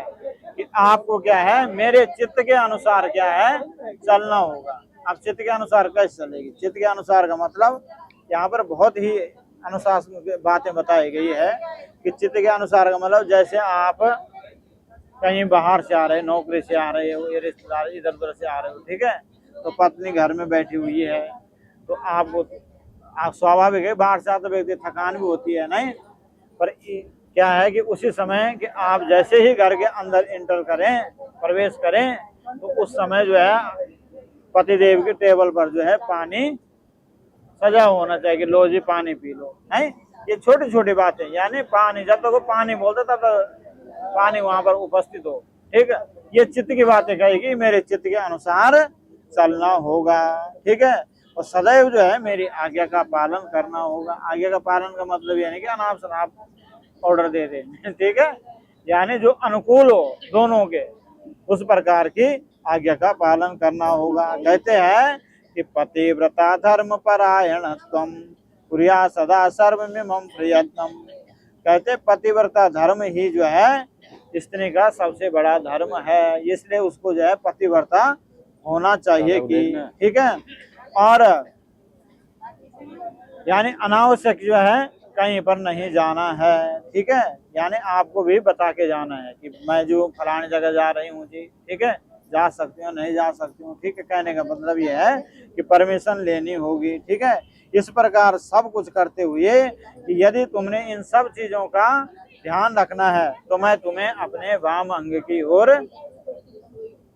कि आपको क्या है मेरे चित्त के अनुसार क्या है चलना होगा। अब चित्त के अनुसार कैसे चलेगी? चित्त के अनुसार का मतलब यहाँ पर बहुत ही अनुशासन की बातें बताई गई है कि चित्त के अनुसार का मतलब जैसे आप कहीं बाहर से आ रहे, नौकरी से आ रहे हो, ये रिश्तेदार इधर उधर से आ रहे हो, ठीक है, तो पत्नी घर में बैठी हुई है, तो आपको आप स्वाभाविक है बाहर से आते व्यक्ति थकान भी होती है नहीं, पर क्या है कि उसी समय कि आप जैसे ही घर के अंदर इंटर करें, प्रवेश करें, तो उस समय जो है पतिदेव के टेबल पर जो है पानी सजा होना चाहिए कि लो जी पानी पी लो, है। ये छोटी छोटी बातें, यानी पानी जब तक वो पानी बोलते तब तक पानी वहां पर उपस्थित हो, ठीक है। ये चित्त की बातें कहेगी, मेरे चित्त के अनुसार चलना होगा, ठीक है। और सदैव जो है मेरी आज्ञा का पालन करना होगा। आज्ञा का पालन का मतलब यानी कि अनाप शनाप ऑर्डर दे दें, ठीक है, यानी जो अनुकूल हो दोनों के उस प्रकार की आज्ञा का पालन करना होगा। कहते हैं कि पतिव्रता धर्म परायण त्वं कुर्या सदा सर्वमिमं प्रयत्नम। कहते पतिव्रता धर्म ही जो है स्त्री का सबसे बड़ा धर्म है, इसलिए उसको जो है पतिव्रता होना चाहिए कि ठीक है। और यानी अनावश्यक जो है कहीं पर नहीं जाना है, ठीक है। यानी आपको भी बता के जाना है कि मैं जो फलानी जगह जा रही हूँ जी, ठीक है, जा सकती हूँ नहीं जा सकती हूँ, ठीक है। कहने का मतलब ये है कि परमिशन लेनी होगी, ठीक है। इस प्रकार सब कुछ करते हुए कि यदि तुमने इन सब चीजों का ध्यान रखना है तो मैं तुम्हें अपने वाम अंग की ओर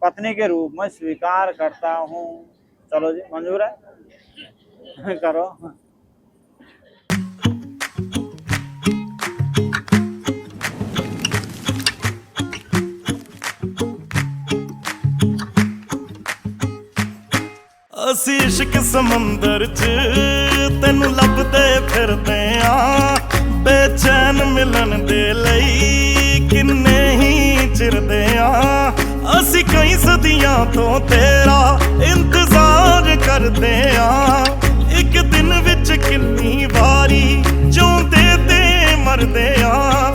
पत्नी के रूप में स्वीकार करता हूँ। चलो जी, मंजूर है? करो। ਅਸੀਂ ਇਸ਼ਕ ਸਮੁੰਦਰ 'ਚ ਤੈਨੂੰ ਲੱਭਦੇ ਫਿਰਦੇ ਆਂ, ਬੇਚੈਨ ਮਿਲਣ ਦੇ ਲਈ ਕਿੰਨੇ ਹੀ ਚਿਰਦੇ ਆਂ। ਅਸੀਂ ਕਈ ਸਦੀਆਂ ਤੋਂ ਤੇਰਾ ਇੰਤਜ਼ਾਰ ਕਰਦੇ ਆਂ, ਇੱਕ ਦਿਨ ਵਿੱਚ ਕਿੰਨੀ ਵਾਰੀ ਜਿਉਂਦੇ ਤੇ ਮਰਦੇ ਆਂ।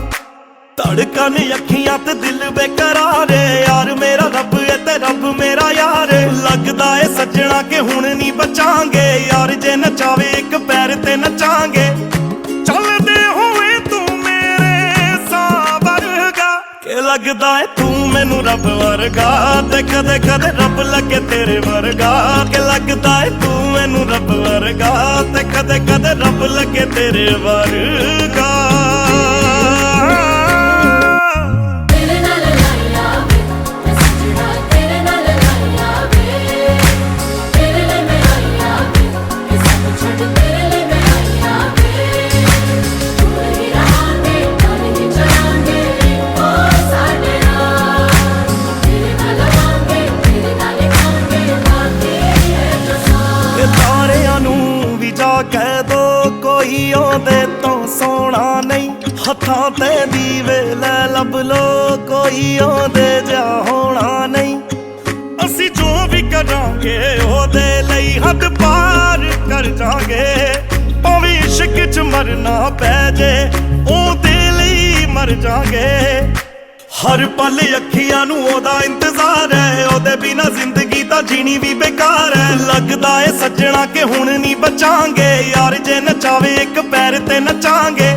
ਧੜਕਣ ਅੱਖੀਆਂ ਤੇ ਦਿਲ ਬੇਕਰਾਰ ਯਾਰ ਮੇਰਾ ਰੱਬ ਏ ਤੇ ਰੱਬ ਮੇਰਾ ਯਾਰ। ਲੱਗਦਾ ਏ ਸੱਜਣਾ ਕਿ ਹੁਣ ਨਹੀਂ ਬਚਾਂਗੇ ਯਾਰ, ਜੇ ਨਚਾਵੇ ਇੱਕ ਪੈਰ ਤੇ ਨਚਾਂਗੇ। ਚੱਲਦੇ ਹੋਏ ਤੂੰ ਮੇਰੇ ਸਾਹ ਵਰਗਾ, ਕਿ ਲੱਗਦਾ ਏ ਤੂੰ ਮੈਨੂੰ ਰੱਬ ਵਰਗਾ, ਤੇ ਕਦੇ ਕਦੇ ਰੱਬ ਲੱਗੇ ਤੇਰੇ ਵਰਗਾ। ਕਿ ਲੱਗਦਾ ਏ ਤੂੰ ਮੈਨੂੰ ਰੱਬ ਵਰਗਾ, ਤੇ ਕਦੇ ਕਦੇ ਰੱਬ ਲੱਗੇ ਤੇਰੇ ਵਰਗਾ। ਕਹਿ ਦੋ ਕੋਈ ਉਹਦੇ ਤੋਂ ਸੋਹਣਾ ਨਹੀਂ, ਹੱਥਾਂ ਤੇ ਦੀਵੇ ਲੈ ਲੱਭ ਲੋ ਕੋਈ ਉਹਦੇ ਜਿਹਾ ਹੋਣਾ ਨਹੀਂ। ਅਸੀਂ ਜੋ ਵੀ ਕਰਾਂਗੇ ਉਹਦੇ ਲਈ ਹੱਦ ਪਾਰ ਕਰ ਜਾਗੇ, ਭਾਵੇਂ ਇਸ਼ਕ 'ਚ ਮਰਨਾ ਪੈ ਜੇ ਉਹਦੇ ਲਈ ਮਰ ਜਾਗੇ। ਹਰ ਪਲ ਅੱਖੀਆਂ ਨੂੰ ਉਹਦਾ ਇੰਤਜ਼ਾਰ ਹੈ, ਉਹਦੇ ਬਿਨਾ ਜ਼ਿੰਦਗੀ ਤਾਂ ਜੀਣੀ ਵੀ ਬੇਕਾਰ ਹੈ। ਲੱਗਦਾ ਏ ਸੱਜਣਾ ਕਿ ਹੁਣ ਨਹੀਂ ਬਚਾਂਗੇ ਯਾਰ, ਜੇ ਨਚਾਵੇ ਇੱਕ ਪੈਰ ਤੇ ਨਚਾਂਗੇ।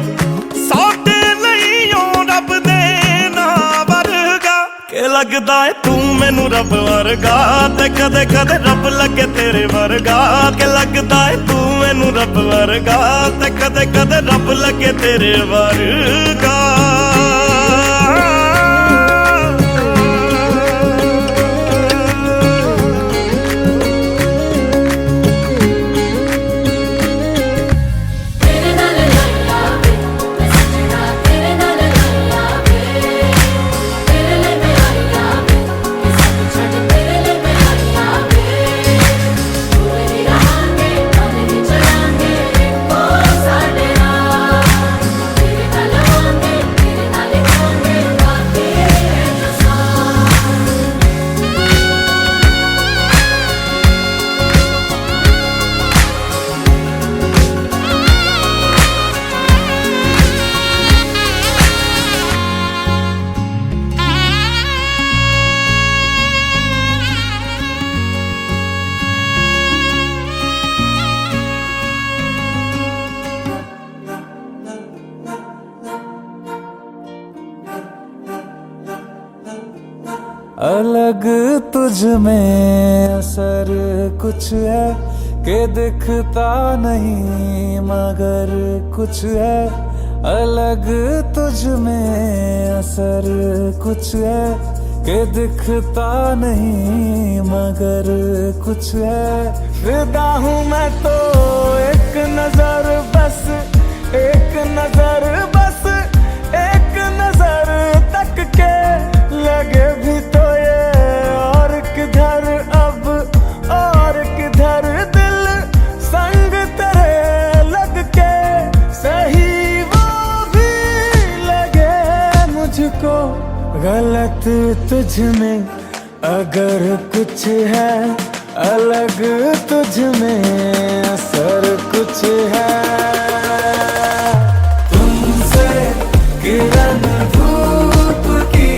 ਸਾਡੇ ਲਈ ਉਹ ਰੱਬ ਦੇ ਨਾਂ ਵਰਗਾ, ਕਿ ਲੱਗਦਾ ਏ ਤੂੰ ਮੈਨੂੰ ਰੱਬ ਵਰਗਾ, ਤੇ ਕਦੇ ਕਦੇ ਰੱਬ ਲੱਗੇ ਤੇਰੇ ਵਰਗਾ। ਕਿ ਲੱਗਦਾ ਏ ਤੂੰ ਮੈਨੂੰ ਰੱਬ ਵਰਗਾ, ਤੇ ਕਦੇ ਕਦੇ ਰੱਬ ਲੱਗੇ ਤੇਰੇ ਵਰਗਾ। अलग तुझ में असर कुछ है कि दिखता नहीं मगर कुछ है। अलग तुझ में असर कुछ है कि दिखता नहीं मगर कुछ है। फिदा हूँ मैं तो एक नजर बस, एक नजर बस, एक नजर तक के लगे भी तो ये और किधर अब और किधर दिल संग तेरे लग के सही वो भी लगे मुझको। गलत तुझ में अगर कुछ है, अलग तुझ में असर कुछ है। तुमसे किरण धूप की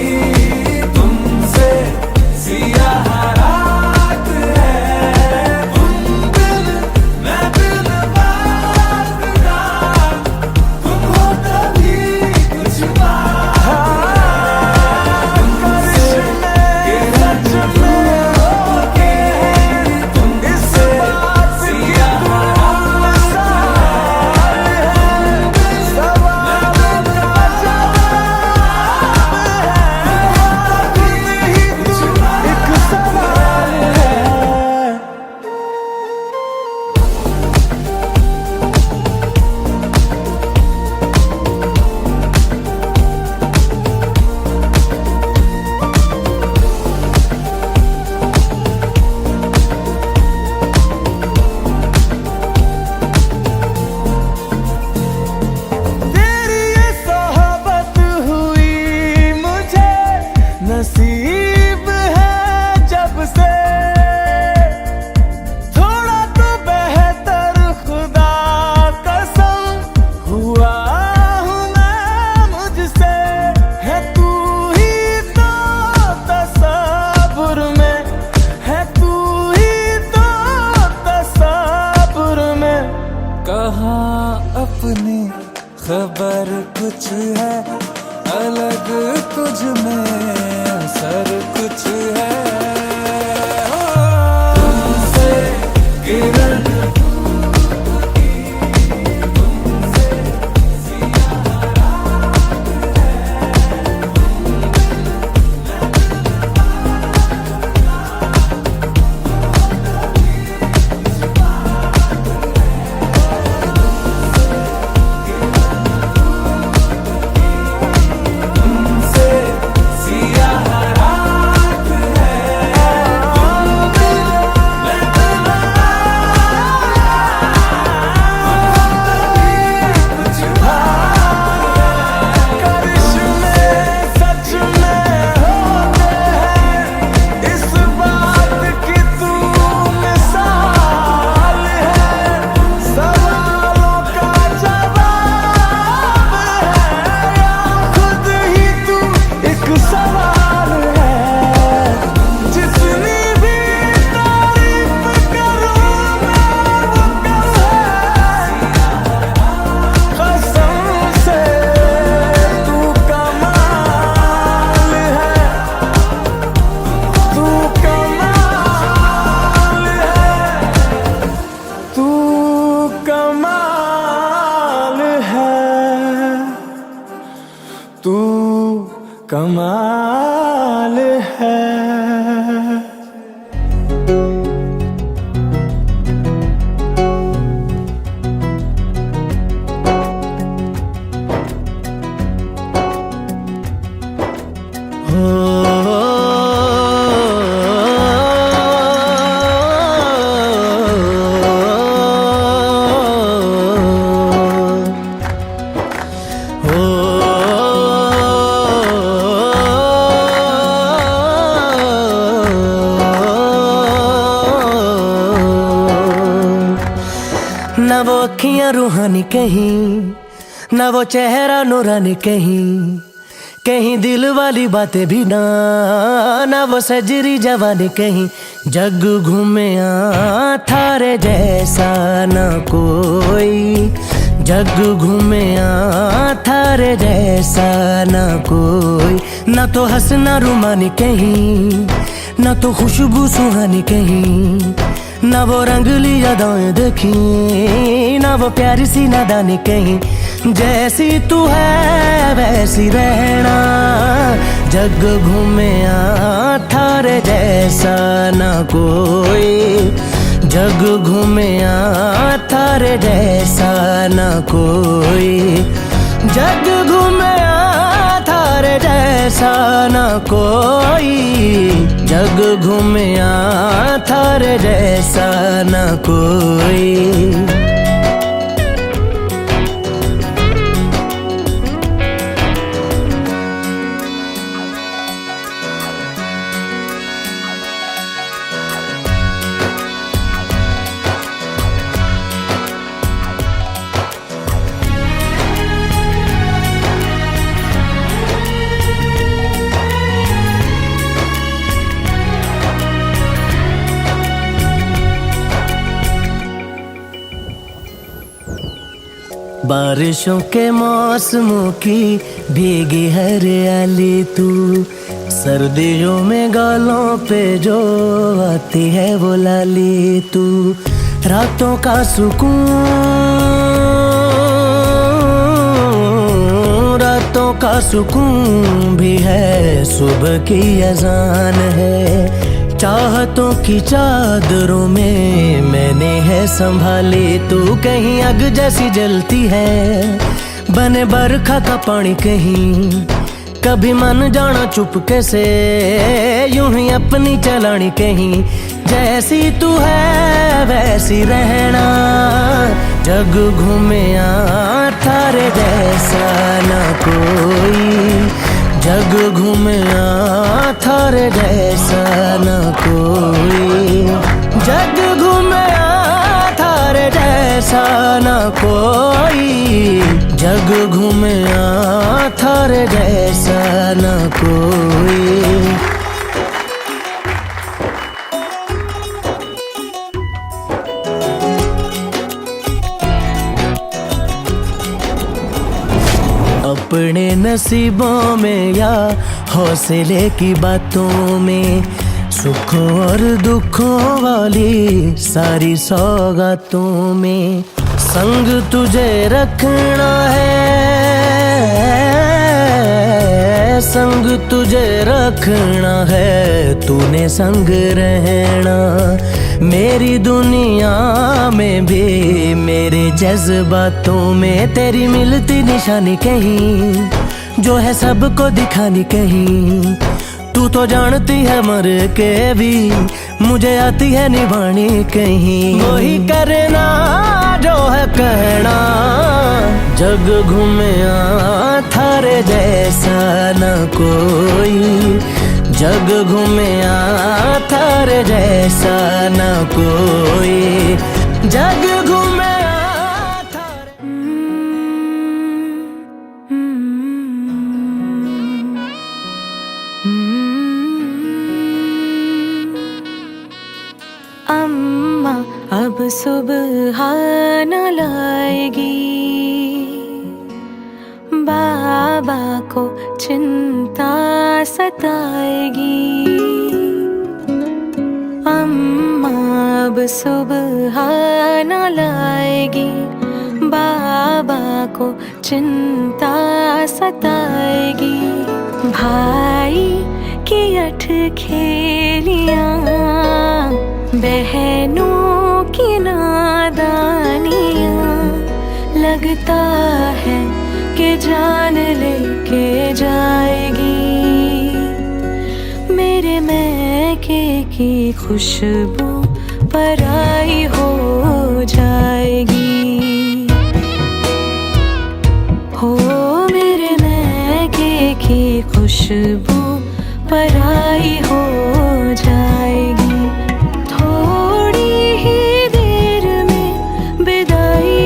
वो अखियां रूहानी कहीं, ना वो चेहरा नूरानी कहीं, कहीं दिल वाली बातें भी ना वो सजरी जवानी कहीं। जग घूमे थारे जैसा ना कोई, जग घूमे थारे जैसा ना कोई। ना तो हंसना रुमानी कहीं, ना तो खुशबू सुहानी कहीं, ना वो रंगली यादें देखी, ना वो प्यारी सी नादानी कहीं। जैसी तू है वैसी रहना, जग घूमे थारे जैसा ना कोई, जग घूमे थारे जैसा ना कोई, जग घूमे थारे जैसा ना कोई, जग घूमे थारे जैसा ना कोई। बारिशों के मौसमों की भीगी हरियाली तू, सर्दियों में गालों पे जो आती है वो लाली तू। रातों का सुकून, रातों का सुकून भी है, सुबह की अजान है। चाहतों की चादरों में मैंने है संभाली तू, कहीं आग जैसी जलती है, बने बरखा का पानी कहीं। कभी मन जाना चुपके से, यूं ही अपनी चलानी कहीं। जैसी तू है वैसी रहना, जग घूमे थारे जैसा ना कोई, जग घूमे थारे जैसा ना कोई, जग घूमे थारे जैसा ना कोई, जग घूमे थारे जैसा ना कोई। अपने नसीबों में या हौसले की बातों में, सुखों और दुखों वाली सारी सौगातों में, संग तुझे रखना है, संग तुझे रखना है, तूने संग रहना। मेरी दुनिया में भी मेरे जज्बातों में तेरी मिलती निशानी कहीं, जो है सबको दिखानी कहीं। तू तो जानती है मर के भी मुझे आती है निभानी कहीं। वही करना जो है कहना, जग घूमे थारे जैसा न कोई, जग घूमे थारे जैसा न कोई, जग घूमे अम्मा अब सुबह न लाएगी, बाबा को चिंता सताएगी। अम्मा अब सुबह न लाएगी, बाबा को चिंता सताएगी। भाई की अठ खेलियां, बहनों की नादानियां, लगता है कि जान लेके जाएगी। मेरे मैके की खुशबू पराई हो जाएगी, हो मेरे मैके की खुशबू पराई हो जाएगी। थोड़ी ही देर में विदाई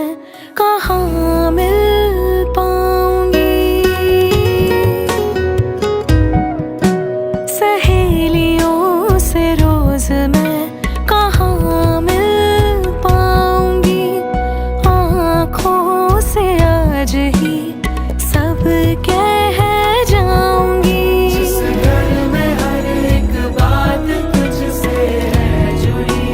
मैं कहाँ मिल पाऊंगी। सहेलियों से रोज मैं कहाँ मिल पाऊंगी। आँखों से आज ही सब कह जाऊंगी। जिस घर में हर एक बात तुझसे है जुड़ी,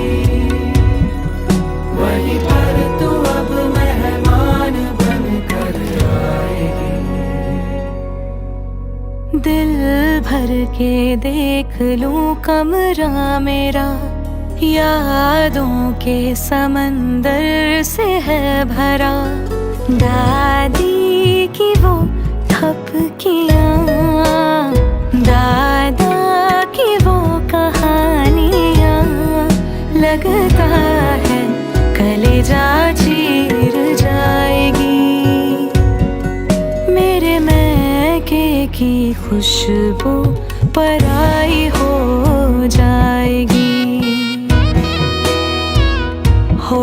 वहीं पर तू अब मेहमान बनकर आएगी। दिल भर के देख लूं कमरा मेरा, यादों के समंदर से है भरा। दादी की वो थपकियाँ, दादा की वो कहानियाँ, लगता है कलेजा चीर जाएगी। मेरे मैके की खुशबू पराई हो जाएगी। हो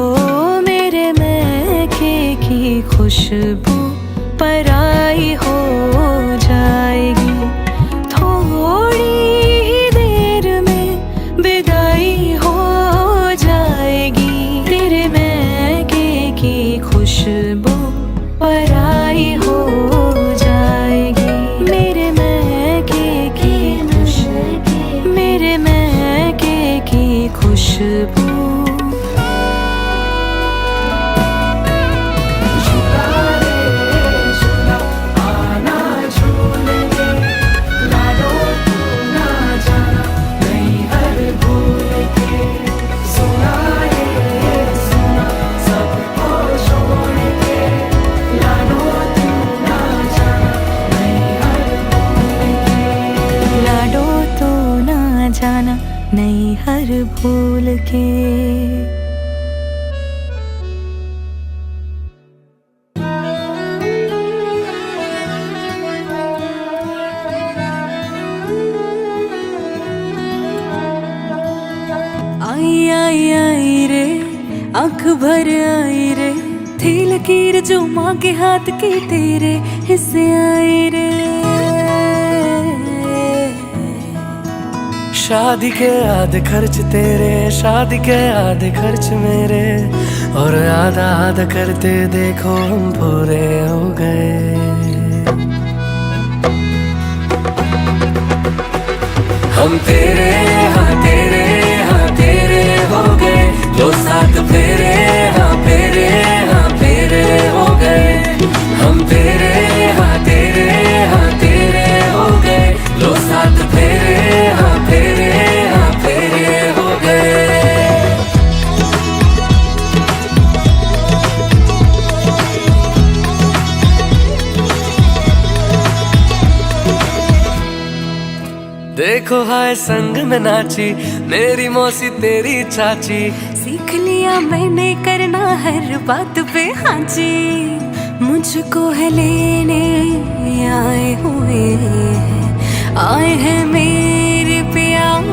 मेरे मैके की खुशबू पराई हो जाएगी। थोड़ी ही देर में विदाई हो जाएगी। तेरे मैके की खुशबू पराई हो जाएगी। मेरे मैके की खुशबू, मेरे मैके की खुशबू। जाना नहीं हर भूल के। आई आई आई रे आँख भर आई रे, थी लकीर जो माँ के हाथ की तेरे हिस्से आई रे। शादी के आधे खर्च तेरे, शादी के आधे खर्च मेरे, और आधा आधा करते देखो हम पूरे हो गए। हम तेरे हाँ तेरे हाँ तेरे हो गए। जो साथ फेरे हाँ फेरे हाँ फेरे हो गए। हम तेरे हाँ तेरे हाँ तेरे हो गए। जो साथ फेरे हाँ फेरे हाँ फेरे हो गए। देखो हाय संग में नाची मेरी मौसी तेरी चाची। सीख लिया मैंने करना हर बात पे हाँ जी। मुझको है लेने आए हुए हैं, आए हैं मेरे प्यार।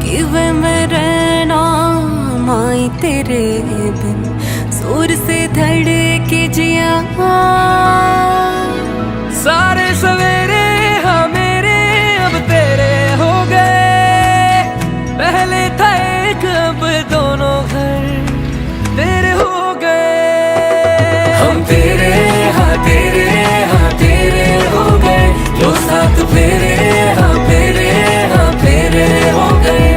कि वे मैं रहना माई तेरे बिन, जोर से धड़के जिया। सारे सवेरे हाँ मेरे अब तेरे हो गए। पहले था एक अब दोनों घर तेरे हो गए। हम तेरे हाँ तेरे हाँ तेरे हो गए। जो साथ फेरे हाँ फेरे हाँ फेरे हो गए।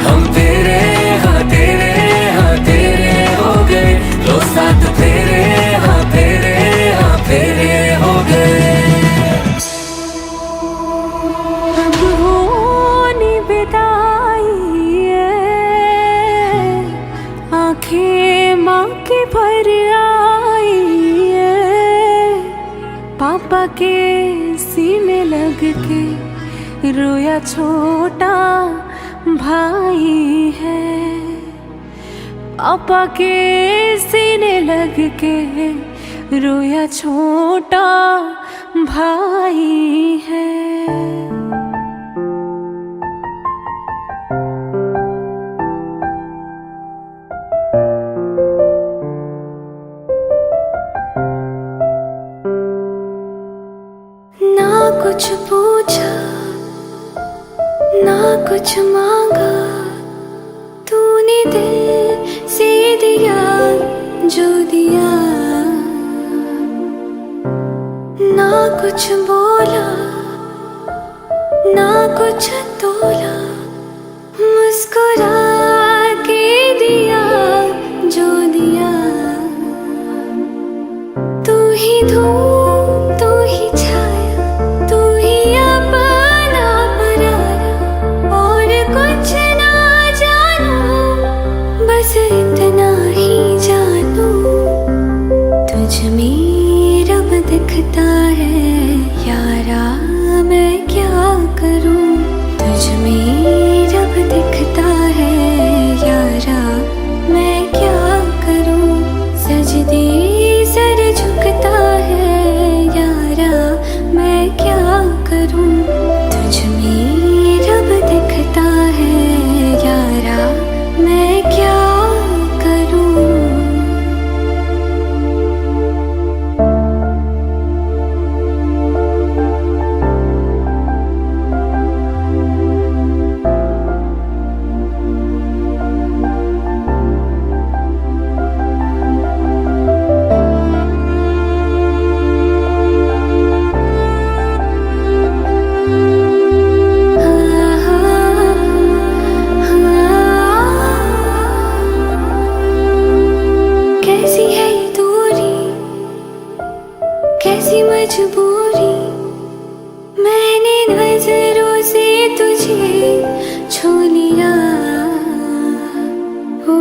हम तेरे हाँ तेरे हाँ तेरे हो गए। जो साथ फेरे हाँ फेरे हाँ फेरे हो गए। अब होनी बिदाई है, आंखें माँ की भर आई है। पापा के सीने लग के रोया छोटा भाई है। पापा के सीने लग के रोया छोटा भाई है। कुछ मांगा तूने दिल से दिया जो दिया, ना कुछ बोला ना कुछ तोला, मुस्कुरा के दिया जो दिया। तू ही धूप तू ही छाया तू ही अपना पराया, और कुछ ना जानू बस इतना ही जानू, तुझ में रब दिखता है यारा मैं क्या करूं, तुझ में रब दिखता है यारा मैं क्या करूं, सजदे सर झुकता है यारा मैं क्या करूं, तुझ में रब दिखता है यारा मैं क्या करूं। कैसी है ये दूरी कैसी मजबूरी, मैंने नजरों से तुझे छू लिया, हो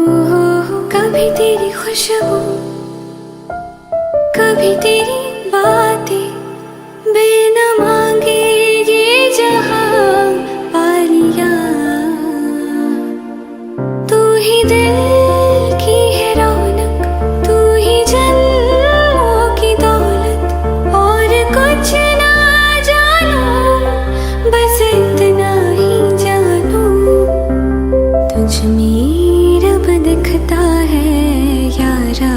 कभी तेरी खुशबू कभी तेरी बातें, बिना मांगे ये जहां पा लिया, तू ही दिल की है रौनक तू ही जन्मों की दौलत, और कुछ ना जानू बस इतना ही जानू, तुझ में रब दिखता है यारा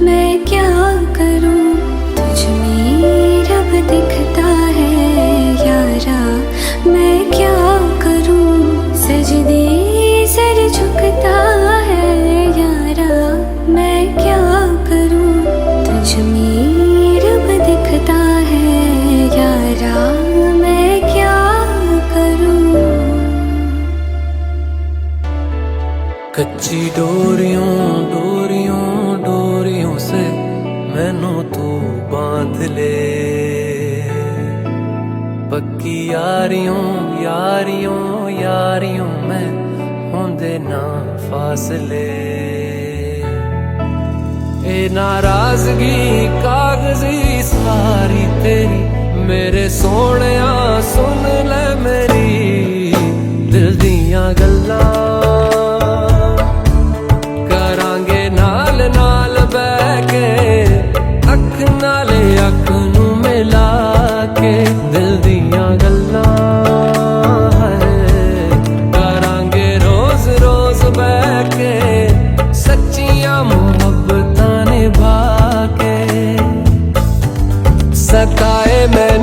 मैं क्या करूं, तुझ में रब दिखता है यारा मैं क्या करूं, सजदे सर झुकता है यारा मैं क्या करूं, तुझ में रब दिखता है यारा मैं क्या करूं। कच्ची डोरियों डोरियों डोरियों से मैनू तू बांध ले, पक्की यारियों यारियों यारियों में होंदे ना फासले, ए नाराजगी कागजी सारी तेरी मेरे सोहणिया सुन ले मेरी दिल दियां गल्लां, करांगे नाल नाल बैठ के अख नाले अख नू मिला के दिल दियां गल्लां, करांगे रोज रोज बैठ के सच्चियां मोहब्बतां निभा के, सताए मैं